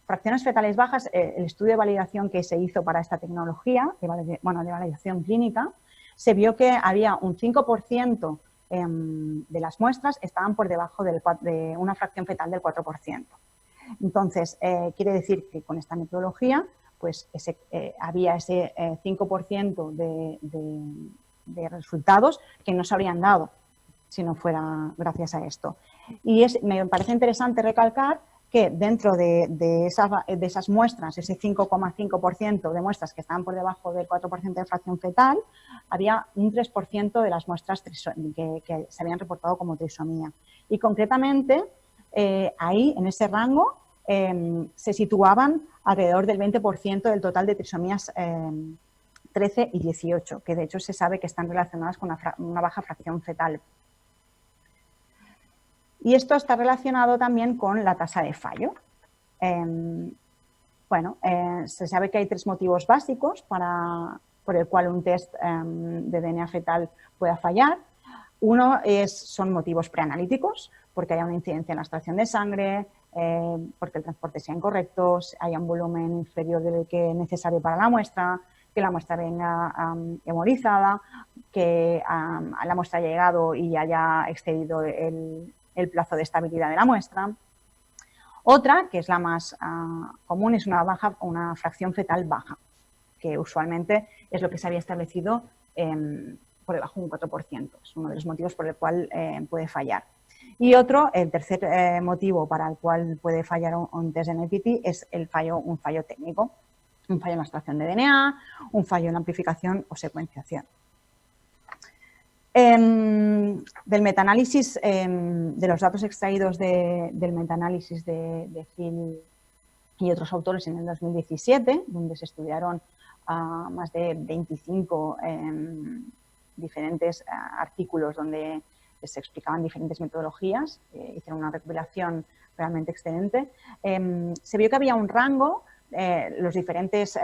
fracciones fetales bajas, el estudio de validación que se hizo para esta tecnología, de validación clínica, se vio que había un 5% de las muestras estaban por debajo de una fracción fetal del 4%. Entonces, quiere decir que con esta metodología pues había ese 5% de resultados que no se habrían dado si no fuera gracias a esto. Y me parece interesante recalcar que dentro de esas muestras, ese 5,5% de muestras que estaban por debajo del 4% de fracción fetal, había un 3% de las muestras que se habían reportado como trisomía. Y concretamente, ahí, en ese rango, se situaban alrededor del 20% del total de trisomías 13 y 18, que de hecho se sabe que están relacionadas con una baja fracción fetal. Y esto está relacionado también con la tasa de fallo. Se sabe que hay 3 motivos básicos por el cual un test de DNA fetal pueda fallar. Uno son motivos preanalíticos, porque haya una incidencia en la extracción de sangre, porque el transporte sea incorrecto, haya un volumen inferior del que es necesario para la muestra, que la muestra venga hemorizada, que la muestra haya llegado y haya excedido el plazo de estabilidad de la muestra. Otra, que es la más común, es una fracción fetal baja, que usualmente es lo que se había establecido por debajo de un 4%. Es uno de los motivos por el cual puede fallar. Y otro, el tercer motivo para el cual puede fallar un test de NIPT es un fallo técnico, un fallo en la extracción de DNA, un fallo en la amplificación o secuenciación. Del metaanálisis, de los datos extraídos del metaanálisis de Hill y otros autores en el 2017, donde se estudiaron más de 25 diferentes artículos donde se explicaban diferentes metodologías, hicieron una recopilación realmente excelente, se vio que había un rango, los diferentes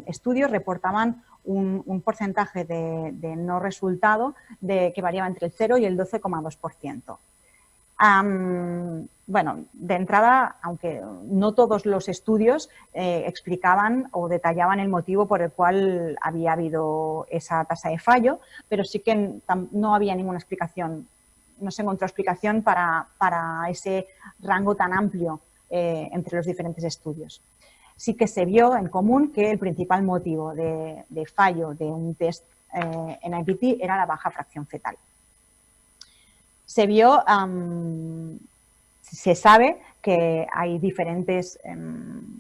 estudios reportaban un porcentaje de no resultado que variaba entre el 0 y el 12,2%. Bueno, de entrada, aunque no todos los estudios explicaban o detallaban el motivo por el cual había habido esa tasa de fallo, pero sí que no había ninguna explicación, no se encontró explicación para ese rango tan amplio entre los diferentes estudios. Sí que se vio en común que el principal motivo de fallo de un test NIPT era la baja fracción fetal. Se vio, se sabe que hay diferentes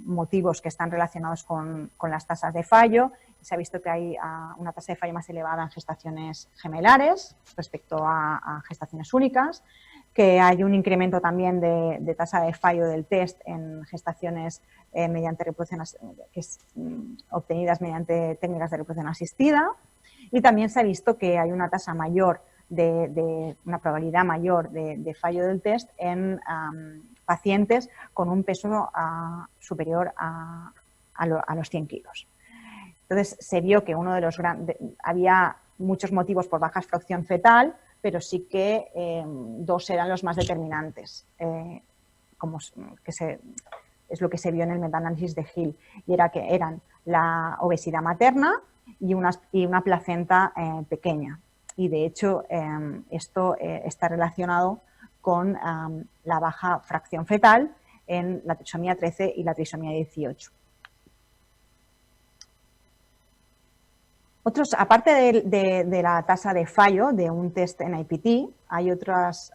motivos que están relacionados con las tasas de fallo. Se ha visto que hay una tasa de fallo más elevada en gestaciones gemelares respecto a gestaciones únicas, que hay un incremento también de tasa de fallo del test en gestaciones mediante reproducción, obtenidas mediante técnicas de reproducción asistida, y también se ha visto que hay una tasa mayor una probabilidad mayor de fallo del test en pacientes con un peso superior a los 100 kilos. Entonces, se vio que había muchos motivos por baja fracción fetal, pero sí que 2 eran los más determinantes, es lo que se vio en el metaanálisis de Hill, y eran la obesidad materna y una placenta pequeña. Y de hecho, esto está relacionado con la baja fracción fetal en la trisomía 13 y la trisomía 18. Aparte de la tasa de fallo de un test NIPT, hay otras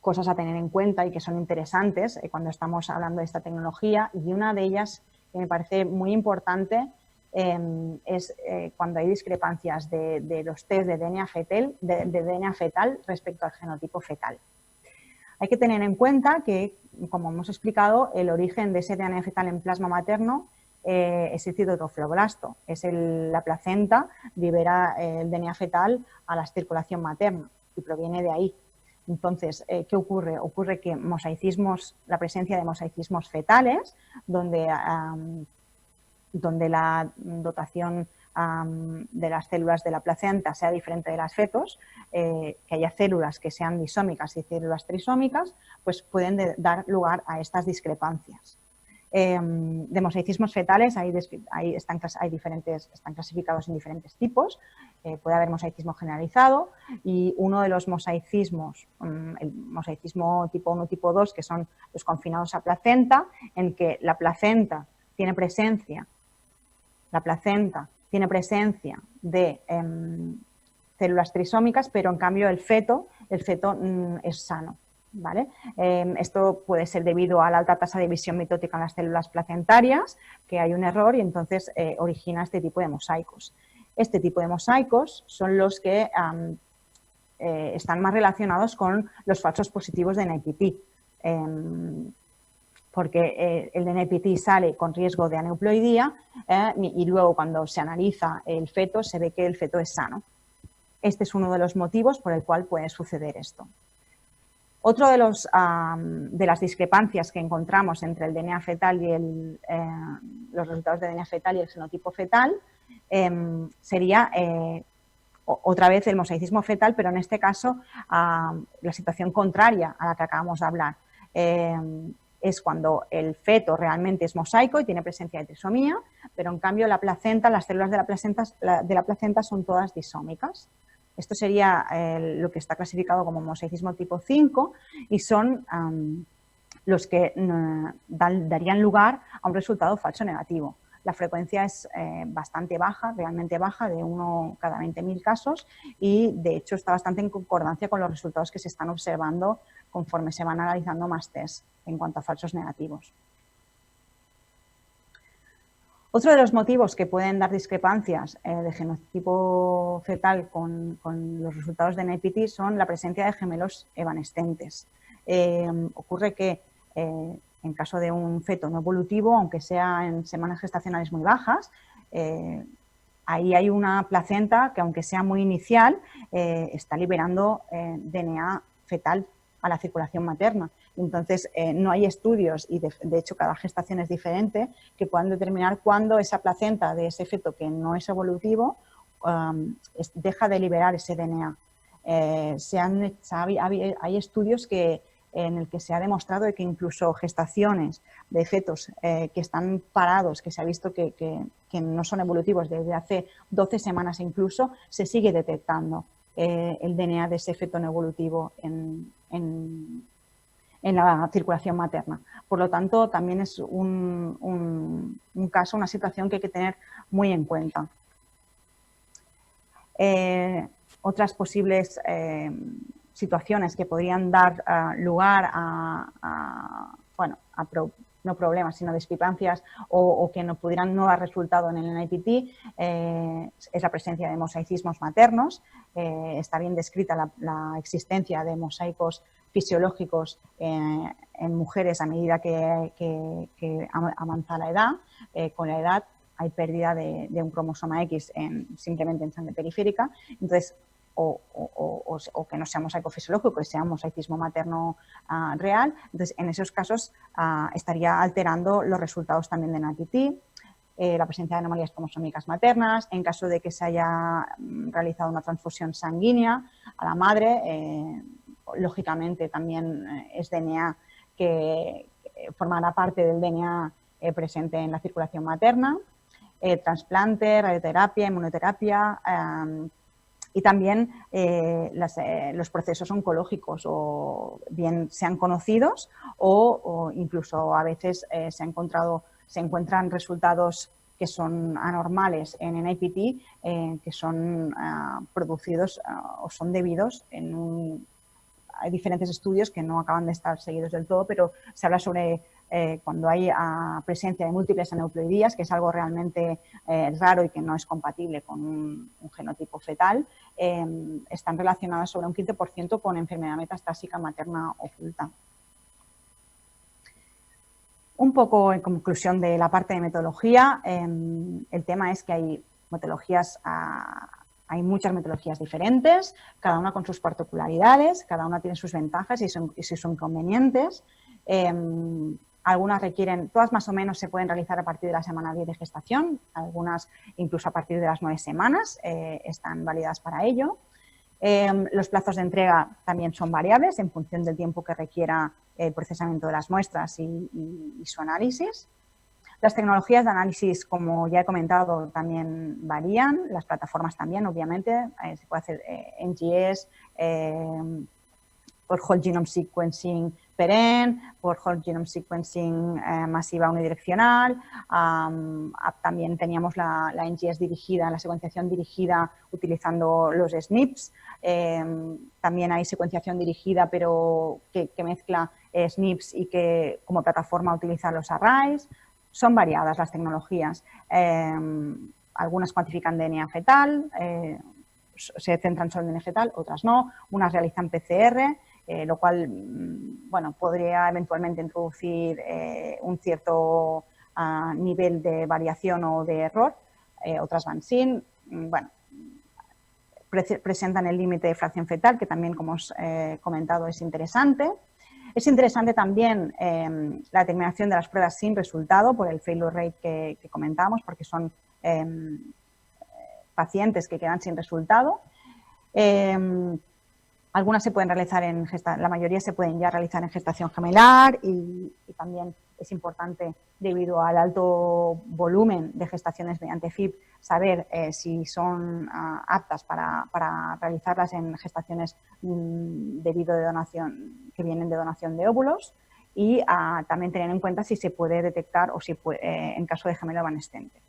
cosas a tener en cuenta y que son interesantes cuando estamos hablando de esta tecnología, y una de ellas que me parece muy importante es cuando hay discrepancias de los test de DNA fetal respecto al genotipo fetal. Hay que tener en cuenta que, como hemos explicado, el origen de ese DNA fetal en plasma materno es el citotrofoblasto, la placenta libera el DNA fetal a la circulación materna y proviene de ahí. Entonces, ¿qué ocurre? Ocurre que la presencia de mosaicismos fetales, donde la dotación de las células de la placenta sea diferente de las fetos, que haya células que sean disómicas y células trisómicas, pues pueden dar lugar a estas discrepancias. De mosaicismos fetales están clasificados en diferentes tipos. Puede haber mosaicismo generalizado, y uno de los mosaicismos, el mosaicismo tipo 1 tipo 2, que son los confinados a placenta, en que la placenta tiene presencia de células trisómicas, pero en cambio el feto es sano. ¿vale? Esto puede ser debido a la alta tasa de división mitótica en las células placentarias, que hay un error y entonces origina este tipo de mosaicos. Este tipo de mosaicos son los que están más relacionados con los falsos positivos de NIPT, porque el de NIPT sale con riesgo de aneuploidía y luego cuando se analiza el feto se ve que el feto es sano. Este es uno de los motivos por el cual puede suceder esto. Otro de las discrepancias que encontramos entre el DNA fetal y los resultados de DNA fetal y el genotipo fetal sería otra vez el mosaicismo fetal, pero en este caso la situación contraria a la que acabamos de hablar. Es cuando el feto realmente es mosaico y tiene presencia de trisomía, pero en cambio la placenta, las células de la placenta son todas disómicas. Esto sería lo que está clasificado como mosaicismo tipo 5 y son los que darían lugar a un resultado falso negativo. La frecuencia es bastante baja, realmente baja, de 1 cada 20.000 casos y de hecho está bastante en concordancia con los resultados que se están observando conforme se van analizando más test en cuanto a falsos negativos. Otro de los motivos que pueden dar discrepancias de genotipo fetal con los resultados de NIPT son la presencia de gemelos evanescentes. Ocurre que en caso de un feto no evolutivo, aunque sea en semanas gestacionales muy bajas, ahí hay una placenta que, aunque sea muy inicial, está liberando DNA fetal a la circulación materna. Entonces, no hay estudios, y de hecho cada gestación es diferente, que puedan determinar cuándo esa placenta de ese feto que no es evolutivo deja de liberar ese DNA. Hay estudios en el que se ha demostrado que incluso gestaciones de fetos que están parados, que se ha visto que no son evolutivos desde hace 12 semanas incluso, se sigue detectando el DNA de ese feto no evolutivo en la circulación materna. Por lo tanto, también es un caso, una situación que hay que tener muy en cuenta. Otras posibles situaciones que podrían dar lugar no problemas, sino discrepancias o que no pudieran no dar resultado en el NIPT es la presencia de mosaicismos maternos. Está bien descrita la existencia de mosaicos fisiológicos en mujeres a medida que avanza la edad. Con la edad hay pérdida de un cromosoma X simplemente en sangre periférica. Entonces, o que no sea mosaico fisiológico, que sea mosaicismo materno real. Entonces, en esos casos estaría alterando los resultados también de NIPT. La presencia de anomalías cromosómicas maternas, en caso de que se haya realizado una transfusión sanguínea a la madre, lógicamente también es DNA que formará parte del DNA presente en la circulación materna, trasplante, radioterapia, inmunoterapia, y también los procesos oncológicos, o bien sean conocidos o incluso a veces se encuentran resultados que son anormales en NIPT, que son producidos o son debidos hay diferentes estudios que no acaban de estar seguidos del todo, pero se habla sobre cuando hay presencia de múltiples aneuploidías, que es algo realmente raro y que no es compatible con un genotipo fetal, están relacionadas sobre un 15% con enfermedad metastásica materna oculta. Un poco en conclusión de la parte de metodología, el tema es que hay muchas metodologías diferentes, cada una con sus particularidades, cada una tiene sus ventajas y sus inconvenientes. Algunas todas más o menos se pueden realizar a partir de la semana 10 de gestación, algunas incluso a partir de las 9 semanas están válidas para ello. Los plazos de entrega también son variables en función del tiempo que requiera el procesamiento de las muestras y su análisis. Las tecnologías de análisis, como ya he comentado, también varían, las plataformas también, obviamente, se puede hacer NGS, por whole genome sequencing PEREN, por whole genome sequencing masiva unidireccional. También teníamos la NGS dirigida, la secuenciación dirigida utilizando los SNPs. También hay secuenciación dirigida, pero que mezcla SNPs y que como plataforma utiliza los arrays. Son variadas las tecnologías. Algunas cuantifican DNA fetal, se centran solo en DNA fetal, otras no. Unas realizan PCR, lo cual, bueno, podría eventualmente introducir un cierto nivel de variación o de error. Otras van sin. Bueno, presentan el límite de fracción fetal, que también, como os he comentado, es interesante. Es interesante también la determinación de las pruebas sin resultado por el failure rate que comentamos, porque son pacientes que quedan sin resultado. Algunas se pueden realizar la mayoría se pueden ya realizar en gestación gemelar y también es importante, debido al alto volumen de gestaciones mediante FIP, saber si son aptas para realizarlas en gestaciones debido de donación, que vienen de donación de óvulos, y también tener en cuenta si se puede detectar o si en caso de gemelo evanescente.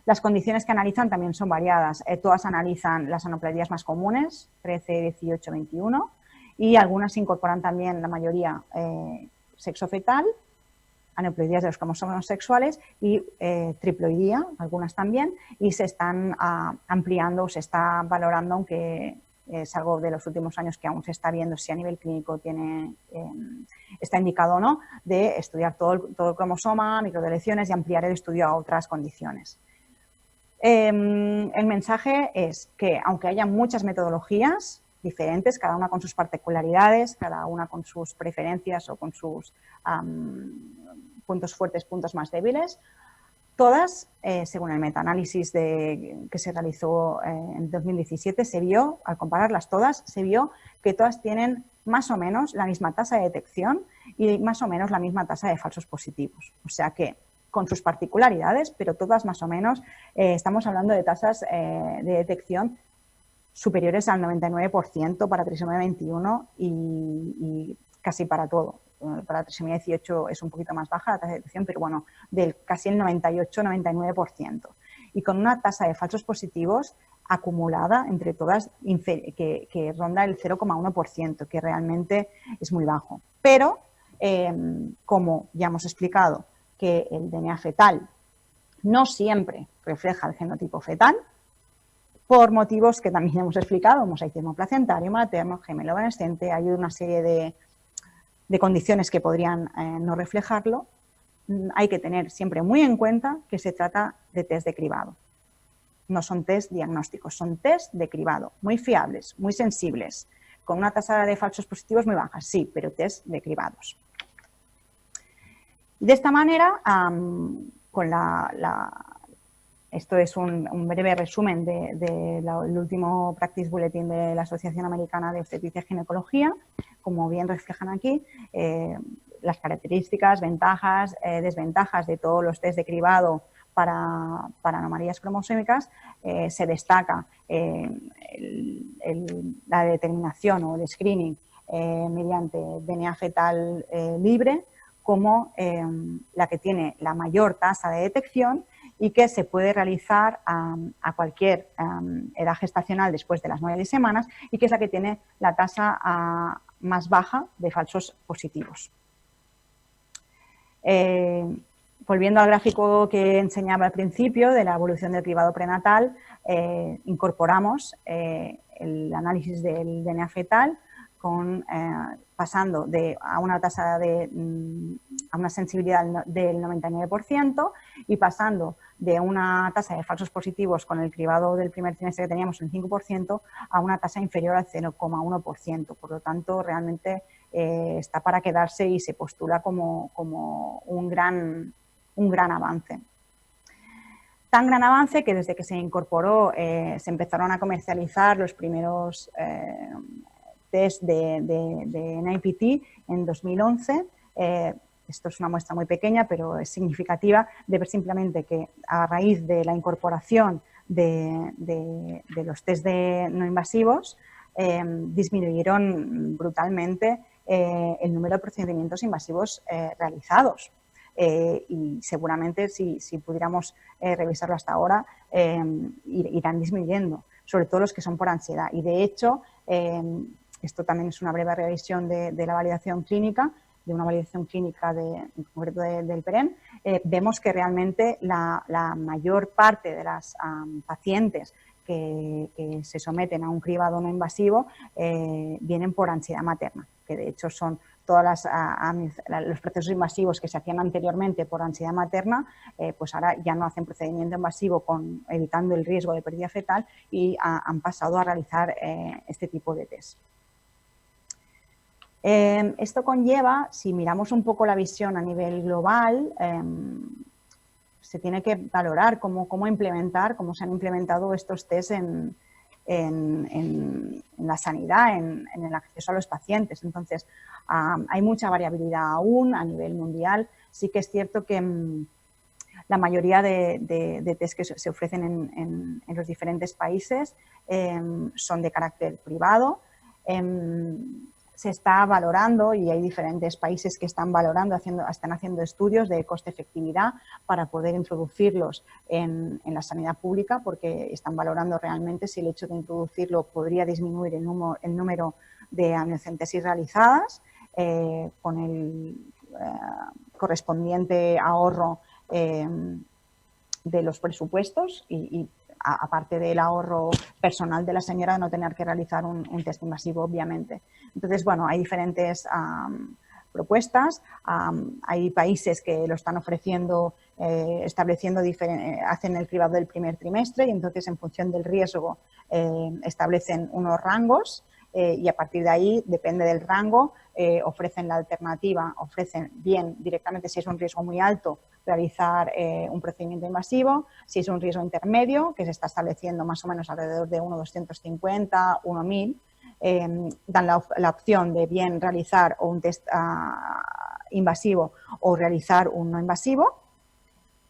Las condiciones que analizan también son variadas. Todas analizan las aneuploidías más comunes, 13, 18, 21, y algunas incorporan también, la mayoría, sexo fetal, aneuploidías de los cromosomas sexuales y triploidía, algunas también, y se están ampliando, se está valorando, aunque es algo de los últimos años que aún se está viendo si a nivel clínico está indicado o no, de estudiar todo el cromosoma, microdeleciones y ampliar el estudio a otras condiciones. El mensaje es que, aunque haya muchas metodologías diferentes, cada una con sus particularidades, cada una con sus preferencias o con sus puntos fuertes, puntos más débiles, todas, según el metaanálisis que se realizó en 2017, se vio, al compararlas todas, se vio que todas tienen más o menos la misma tasa de detección y más o menos la misma tasa de falsos positivos. O sea que, con sus particularidades, pero todas más o menos, estamos hablando de tasas de detección superiores al 99% para trisomía 21 y casi para todo. Para trisomía 18 es un poquito más baja la tasa de detección, pero bueno, del casi el 98-99%. Y con una tasa de falsos positivos acumulada entre todas que ronda el 0,1%, que realmente es muy bajo. Pero, como ya hemos explicado, que el DNA fetal no siempre refleja el genotipo fetal, por motivos que también hemos explicado, mosaicismo placentario, materno, gemelo evanescente, hay una serie de condiciones que podrían no reflejarlo. Hay que tener siempre muy en cuenta que se trata de test de cribado. No son test diagnósticos, son test de cribado, muy fiables, muy sensibles, con una tasa de falsos positivos muy baja, sí, pero test de cribados. De esta manera, esto es un breve resumen del último Practice Bulletin de la Asociación Americana de Obstetricia y Ginecología. Como bien reflejan aquí, las características, ventajas, desventajas de todos los test de cribado para anomalías cromosómicas, se destaca la determinación o el screening mediante DNA fetal libre como la que tiene la mayor tasa de detección y que se puede realizar a cualquier edad gestacional después de las 9 semanas y que es la que tiene la tasa más baja de falsos positivos. Volviendo al gráfico que enseñaba al principio de la evolución del cribado prenatal, incorporamos el análisis del DNA fetal pasando a una tasa a una sensibilidad del 99% y pasando de una tasa de falsos positivos con el cribado del primer trimestre que teníamos el 5% a una tasa inferior al 0,1%. Por lo tanto, realmente está para quedarse y se postula como un gran avance. Tan gran avance que desde que se incorporó se empezaron a comercializar los primeros test de NIPT en 2011. Esto es una muestra muy pequeña, pero es significativa de ver simplemente que a raíz de la incorporación de los test no invasivos, disminuyeron brutalmente el número de procedimientos invasivos realizados. Y seguramente si pudiéramos revisarlo hasta ahora, irán disminuyendo, sobre todo los que son por ansiedad. Y de hecho, esto también es una breve revisión de la validación clínica, de una validación clínica en concreto del PEREN, vemos que realmente la mayor parte de las pacientes que se someten a un cribado no invasivo vienen por ansiedad materna, que de hecho son todos los procesos invasivos que se hacían anteriormente por ansiedad materna, pues ahora ya no hacen procedimiento invasivo evitando el riesgo de pérdida fetal y han pasado a realizar este tipo de test. Esto conlleva, si miramos un poco la visión a nivel global, se tiene que valorar cómo se han implementado estos test en la sanidad, en el acceso a los pacientes. Entonces, hay mucha variabilidad aún a nivel mundial. Sí que es cierto que la mayoría de test que se ofrecen en los diferentes países son de carácter privado. Se está valorando, y hay diferentes países que están valorando, están haciendo estudios de coste-efectividad para poder introducirlos en la sanidad pública, porque están valorando realmente si el hecho de introducirlo podría disminuir el número de amniocentesis realizadas con el correspondiente ahorro de los presupuestos y aparte del ahorro personal de la señora de no tener que realizar un test invasivo, obviamente. Entonces, bueno, hay diferentes propuestas. Hay países que lo están ofreciendo, hacen el cribado del primer trimestre y entonces en función del riesgo establecen unos rangos y a partir de ahí, depende del rango, ofrecen la alternativa, ofrecen bien directamente si es un riesgo muy alto, realizar un procedimiento invasivo, si es un riesgo intermedio, que se está estableciendo más o menos alrededor de 1.250, 1.000, dan la opción de bien realizar un test invasivo o realizar un no invasivo.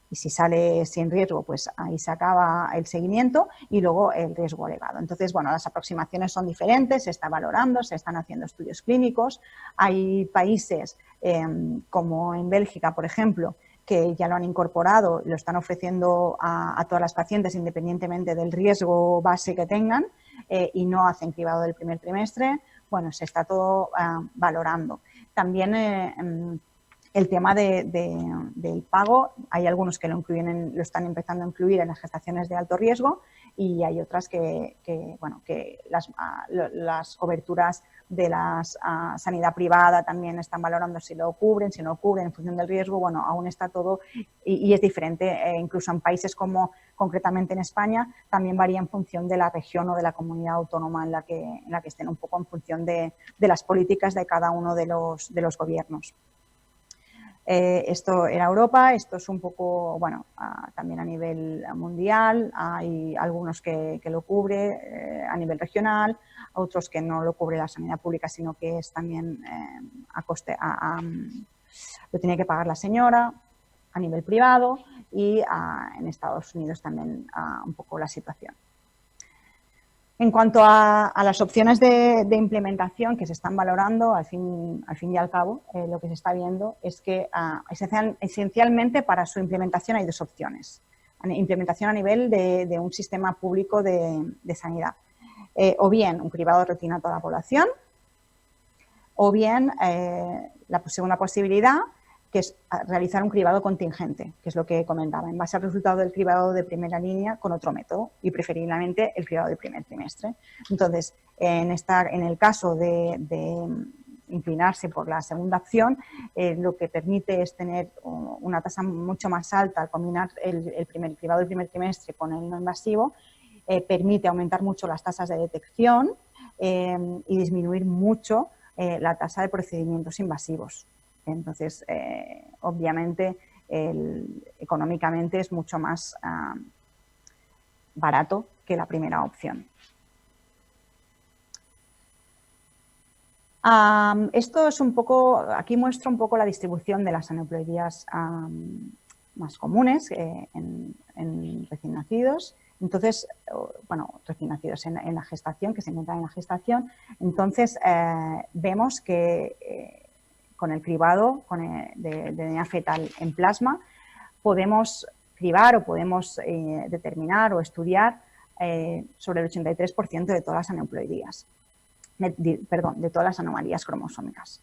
Y si sale sin riesgo, pues ahí se acaba el seguimiento y luego el riesgo elevado. Entonces, bueno, las aproximaciones son diferentes, se está valorando, se están haciendo estudios clínicos. Hay países como en Bélgica, por ejemplo, que ya lo han incorporado, lo están ofreciendo a todas las pacientes independientemente del riesgo base que tengan y no hacen cribado del primer trimestre. Bueno, se está todo valorando. También el tema del pago, hay algunos que lo están empezando a incluir en las gestaciones de alto riesgo y hay otras que las coberturas de la sanidad privada también están valorando si lo cubren, si no lo cubren en función del riesgo. Bueno, aún está todo y es diferente. Incluso en países como concretamente en España también varía en función de la región o de la comunidad autónoma en la que estén, un poco en función de las políticas de cada uno de los gobiernos. Esto era Europa, esto es un poco, bueno, también a nivel mundial, hay algunos que lo cubre a nivel regional, otros que no lo cubre la sanidad pública, sino que es también a coste, lo tiene que pagar la señora a nivel privado y en Estados Unidos también un poco la situación. En cuanto a las opciones de implementación que se están valorando, al fin y al cabo, lo que se está viendo es que esencialmente para su implementación hay dos opciones. Implementación a nivel de un sistema público de sanidad. O bien un cribado de rutina a toda la población, o bien la segunda posibilidad, que es realizar un cribado contingente, que es lo que comentaba, en base al resultado del cribado de primera línea con otro método y preferiblemente el cribado del primer trimestre. Entonces, en el caso de inclinarse por la segunda opción, lo que permite es tener una tasa mucho más alta al combinar el cribado del primer trimestre con el no invasivo, permite aumentar mucho las tasas de detección y disminuir mucho la tasa de procedimientos invasivos. Entonces, obviamente, económicamente es mucho más barato que la primera opción. Esto es un poco, aquí muestro un poco la distribución de las aneuploidías más comunes en recién nacidos. Entonces, bueno, recién nacidos en la gestación, que se encuentran en la gestación. Entonces, vemos que con el cribado de DNA fetal en plasma podemos cribar o podemos determinar o estudiar sobre el 83% de todas las aneuploidías, de todas las anomalías cromosómicas.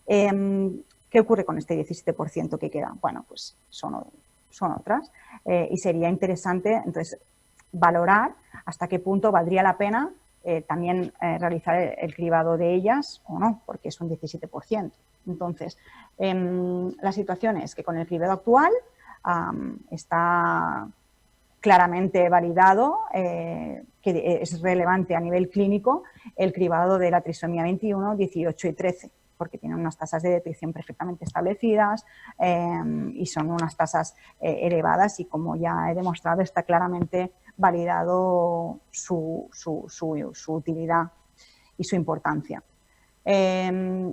¿Qué ocurre con este 17% que queda? Bueno, pues son otras y sería interesante entonces valorar hasta qué punto valdría la pena también realizar el cribado de ellas o no, porque es un 17%. Entonces, la situación es que con el cribado actual está claramente validado que es relevante a nivel clínico el cribado de la trisomía 21, 18 y 13, porque tienen unas tasas de detección perfectamente establecidas y son unas tasas elevadas y, como ya he demostrado, está claramente validado su utilidad y su importancia.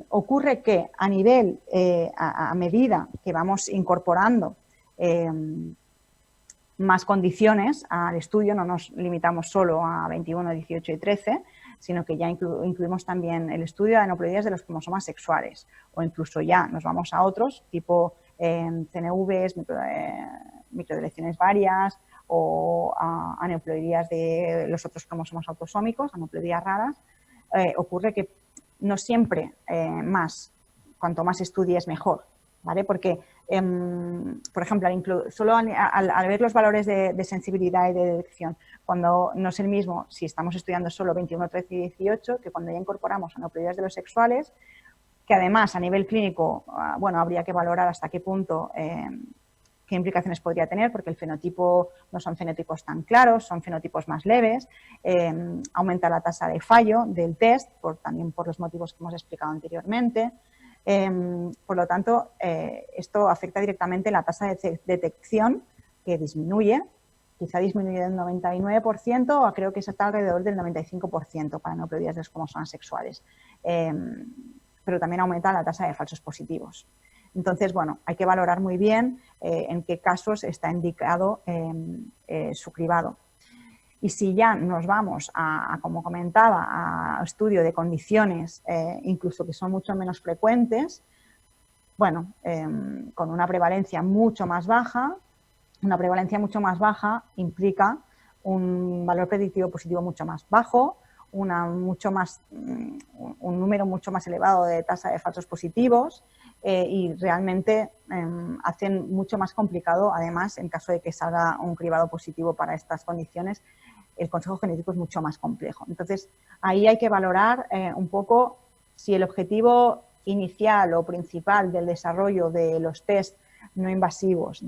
Ocurre que a nivel, a medida que vamos incorporando más condiciones al estudio, no nos limitamos solo a 21, 18 y 13, sino que ya incluimos también el estudio de aneuploidías de los cromosomas sexuales, o incluso ya nos vamos a otros, tipo CNVs, microdeleciones varias, o aneuploidías de los otros cromosomas autosómicos, aneuploidías raras. Ocurre que no siempre cuanto más estudies mejor, ¿vale? Porque, por ejemplo, solo al ver los valores de sensibilidad y de detección, cuando no es el mismo si estamos estudiando solo 21, 13 y 18, que cuando ya incorporamos aneuploidías de los sexuales, que además a nivel clínico, bueno, habría que valorar hasta qué punto, qué implicaciones podría tener, porque el fenotipo no son fenotipos tan claros, son fenotipos más leves, aumenta la tasa de fallo del test, también por los motivos que hemos explicado anteriormente. Por lo tanto, esto afecta directamente la tasa de detección, que disminuye, quizá disminuye del 99% o creo que está alrededor del 95% para aneuploidías de los cromosomas sexuales, pero también aumenta la tasa de falsos positivos. Entonces, bueno, hay que valorar muy bien en qué casos está indicado su cribado. Y si ya nos vamos como comentaba, a estudio de condiciones incluso que son mucho menos frecuentes, bueno, con una prevalencia mucho más baja implica un valor predictivo positivo mucho más bajo, un número mucho más elevado de tasa de falsos positivos y realmente hacen mucho más complicado, además, en caso de que salga un cribado positivo para estas condiciones, el consejo genético es mucho más complejo. Entonces, ahí hay que valorar un poco si el objetivo inicial o principal del desarrollo de los test no invasivos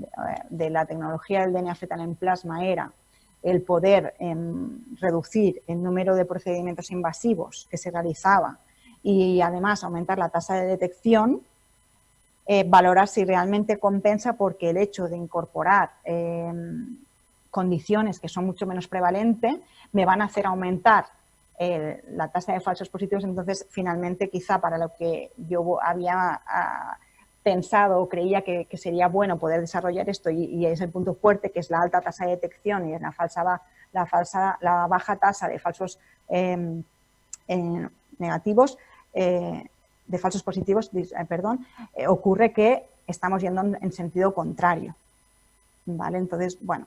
de la tecnología del DNA fetal en plasma era el poder reducir el número de procedimientos invasivos que se realizaba y además aumentar la tasa de detección, valorar si realmente compensa, porque el hecho de incorporar condiciones que son mucho menos prevalentes me van a hacer aumentar la tasa de falsos positivos. Entonces, finalmente, quizá para lo que yo había pensado o creía que sería bueno poder desarrollar esto, y es el punto fuerte, que es la alta tasa de detección y la baja tasa de falsos negativos, de falsos positivos, ocurre que estamos yendo en sentido contrario, ¿vale? Entonces, bueno,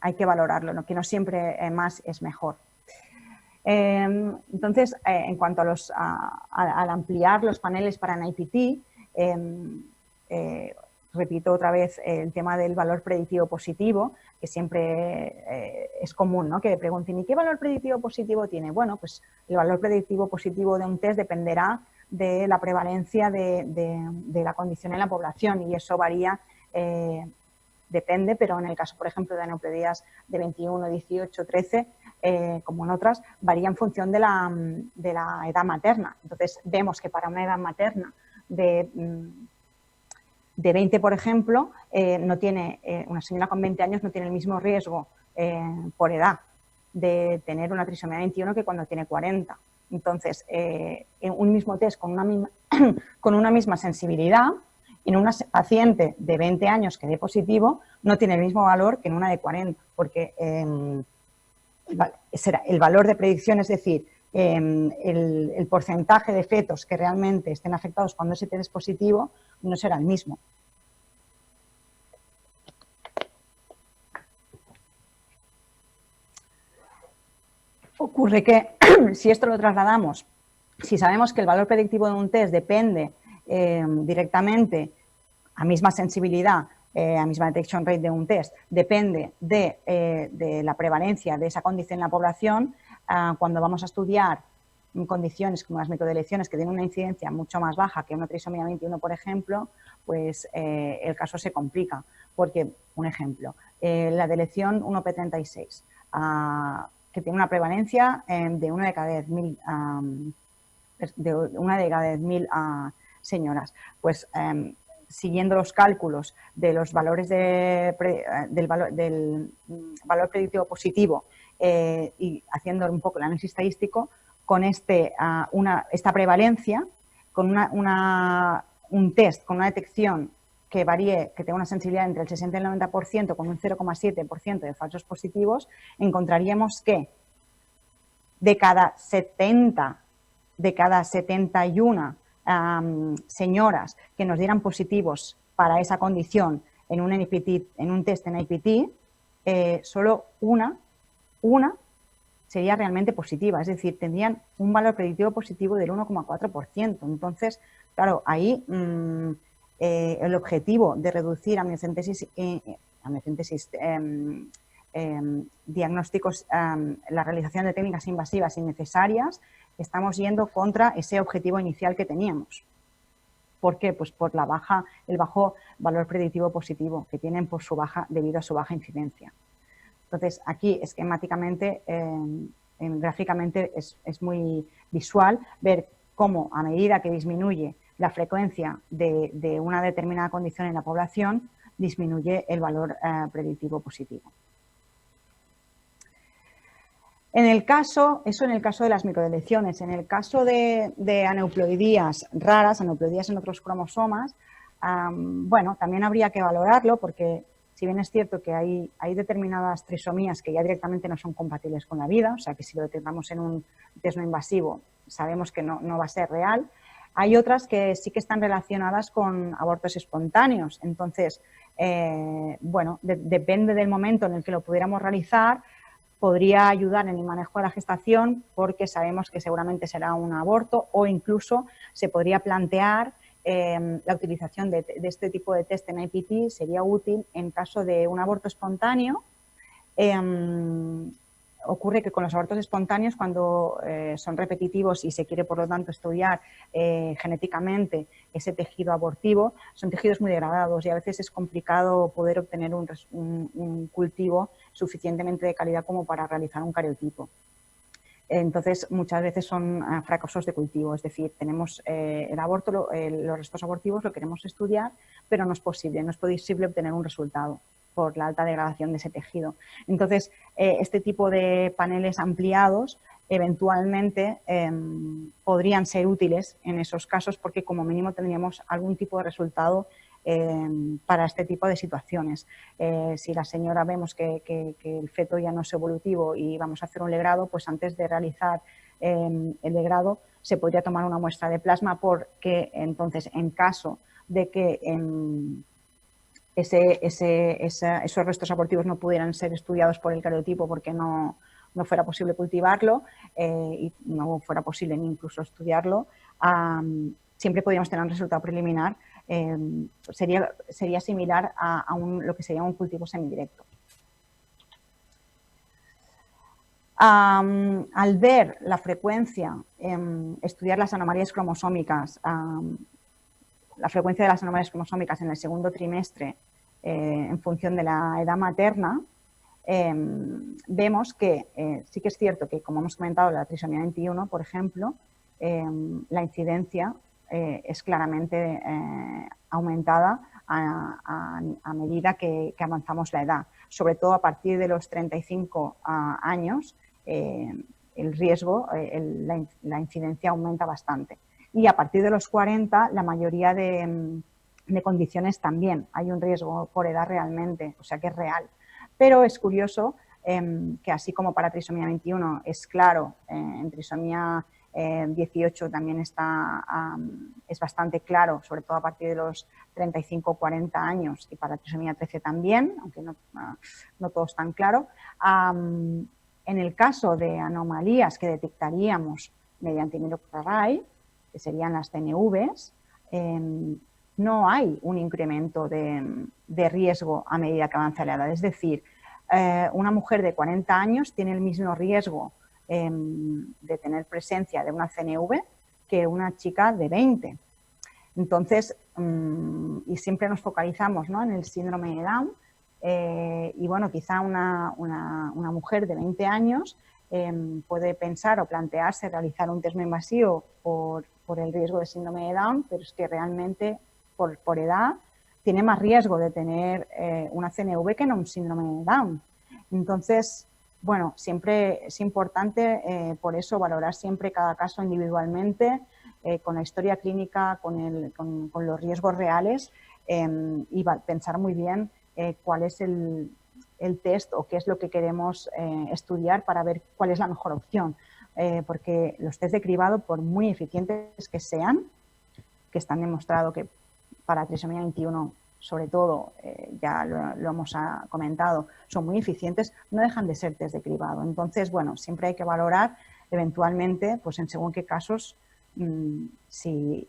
hay que valorarlo, ¿no? Que no siempre más es mejor. Entonces, en cuanto al ampliar los paneles para NIPT, repito otra vez el tema del valor predictivo positivo, que siempre es común, ¿no? Que me pregunten, ¿y qué valor predictivo positivo tiene? Bueno, pues el valor predictivo positivo de un test dependerá de la prevalencia de la condición en la población, y eso varía, depende, pero en el caso, por ejemplo, de aneuploidías de 21, 18, 13, como en otras, varía en función de la edad materna. Entonces, vemos que para una edad materna de 20, por ejemplo, no tiene, una señora con 20 años no tiene el mismo riesgo por edad de tener una trisomía 21 que cuando tiene 40. Entonces, en un mismo test con una misma sensibilidad, en una paciente de 20 años que dé positivo no tiene el mismo valor que en una de 40, porque el valor de predicción, es decir, el porcentaje de fetos que realmente estén afectados cuando ese test es positivo, no será el mismo. Ocurre que si esto lo trasladamos, si sabemos que el valor predictivo de un test depende directamente a misma sensibilidad, a misma detection rate de un test, depende de la prevalencia de esa condición en la población, cuando vamos a estudiar condiciones como las microdeleciones que tienen una incidencia mucho más baja que una trisomía 21, por ejemplo, pues el caso se complica. Porque, un ejemplo, la deleción 1p36, que tiene una prevalencia de una de cada 10.000 señoras, pues siguiendo los cálculos de los valores del valor predictivo positivo y haciendo un poco el análisis estadístico, con esta prevalencia, con un test, con una detección que varíe, que tenga una sensibilidad entre el 60 y el 90%, con un 0,7% de falsos positivos, encontraríamos que de cada 71 señoras que nos dieran positivos para esa condición en un test en IPT, solo una sería realmente positiva, es decir, tendrían un valor predictivo positivo del 1,4%. Entonces, claro, ahí el objetivo de reducir diagnósticos, la realización de técnicas invasivas innecesarias, estamos yendo contra ese objetivo inicial que teníamos. ¿Por qué? Pues por el bajo valor predictivo positivo que tienen debido a su baja incidencia. Entonces, aquí esquemáticamente, gráficamente es muy visual ver cómo a medida que disminuye la frecuencia de una determinada condición en la población, disminuye el valor predictivo positivo. En el caso de las microdeleciones, en el caso de aneuploidías raras, aneuploidías en otros cromosomas, bueno, también habría que valorarlo porque si bien es cierto que hay determinadas trisomías que ya directamente no son compatibles con la vida, o sea que si lo detectamos en un test no invasivo sabemos que no va a ser real, hay otras que sí que están relacionadas con abortos espontáneos. Entonces, bueno, depende del momento en el que lo pudiéramos realizar, podría ayudar en el manejo de la gestación porque sabemos que seguramente será un aborto, o incluso se podría plantear la utilización de este tipo de test en IPT sería útil en caso de un aborto espontáneo. Ocurre que con los abortos espontáneos, cuando son repetitivos y se quiere, por lo tanto, estudiar genéticamente ese tejido abortivo, son tejidos muy degradados y a veces es complicado poder obtener un cultivo suficientemente de calidad como para realizar un cariotipo. Entonces, muchas veces son fracasos de cultivo, es decir, tenemos el aborto, los restos abortivos lo queremos estudiar, pero no es posible obtener un resultado por la alta degradación de ese tejido. Entonces, este tipo de paneles ampliados eventualmente podrían ser útiles en esos casos porque como mínimo tendríamos algún tipo de resultado para este tipo de situaciones. Si la señora vemos que el feto ya no es evolutivo y vamos a hacer un legrado, pues antes de realizar el legrado se podría tomar una muestra de plasma porque entonces en caso de que esos restos abortivos no pudieran ser estudiados por el cariotipo porque no fuera posible cultivarlo y no fuera posible ni incluso estudiarlo, siempre podríamos tener un resultado preliminar. Sería similar a lo que sería un cultivo semidirecto. Al ver la frecuencia, estudiar las anomalías cromosómicas, la frecuencia de las anomalías cromosómicas en el segundo trimestre en función de la edad materna, vemos que sí que es cierto que, como hemos comentado, la trisomía 21, por ejemplo, la incidencia es claramente aumentada a medida que avanzamos la edad. Sobre todo a partir de los 35 años, el riesgo, la incidencia aumenta bastante. Y a partir de los 40, la mayoría de de condiciones también. Hay un riesgo por edad realmente, o sea que es real. Pero es curioso que así como para trisomía 21 es claro, en trisomía 18 también es bastante claro, sobre todo a partir de los 35 o 40 años, y para trisomía 13 también, aunque no todo es tan claro. En el caso de anomalías que detectaríamos mediante microarray, que serían las CNVs, no hay un incremento de riesgo a medida que avanza la edad. Es decir, una mujer de 40 años tiene el mismo riesgo de tener presencia de una CNV que una chica de 20. Entonces, y siempre nos focalizamos, ¿no?, en el síndrome de Down, y bueno, quizá una mujer de 20 años puede pensar o plantearse realizar un test no invasivo por el riesgo de síndrome de Down, pero es que realmente por edad tiene más riesgo de tener una CNV que no un síndrome de Down. Entonces, bueno, siempre es importante por eso valorar siempre cada caso individualmente, con la historia clínica, con los riesgos reales, y pensar muy bien cuál es el test o qué es lo que queremos estudiar para ver cuál es la mejor opción. Porque los test de cribado, por muy eficientes que sean, que están demostrado que para trisomía 21 sobre todo, ya lo hemos comentado, son muy eficientes, no dejan de ser test de cribado. Entonces, bueno, siempre hay que valorar eventualmente, pues en según qué casos, si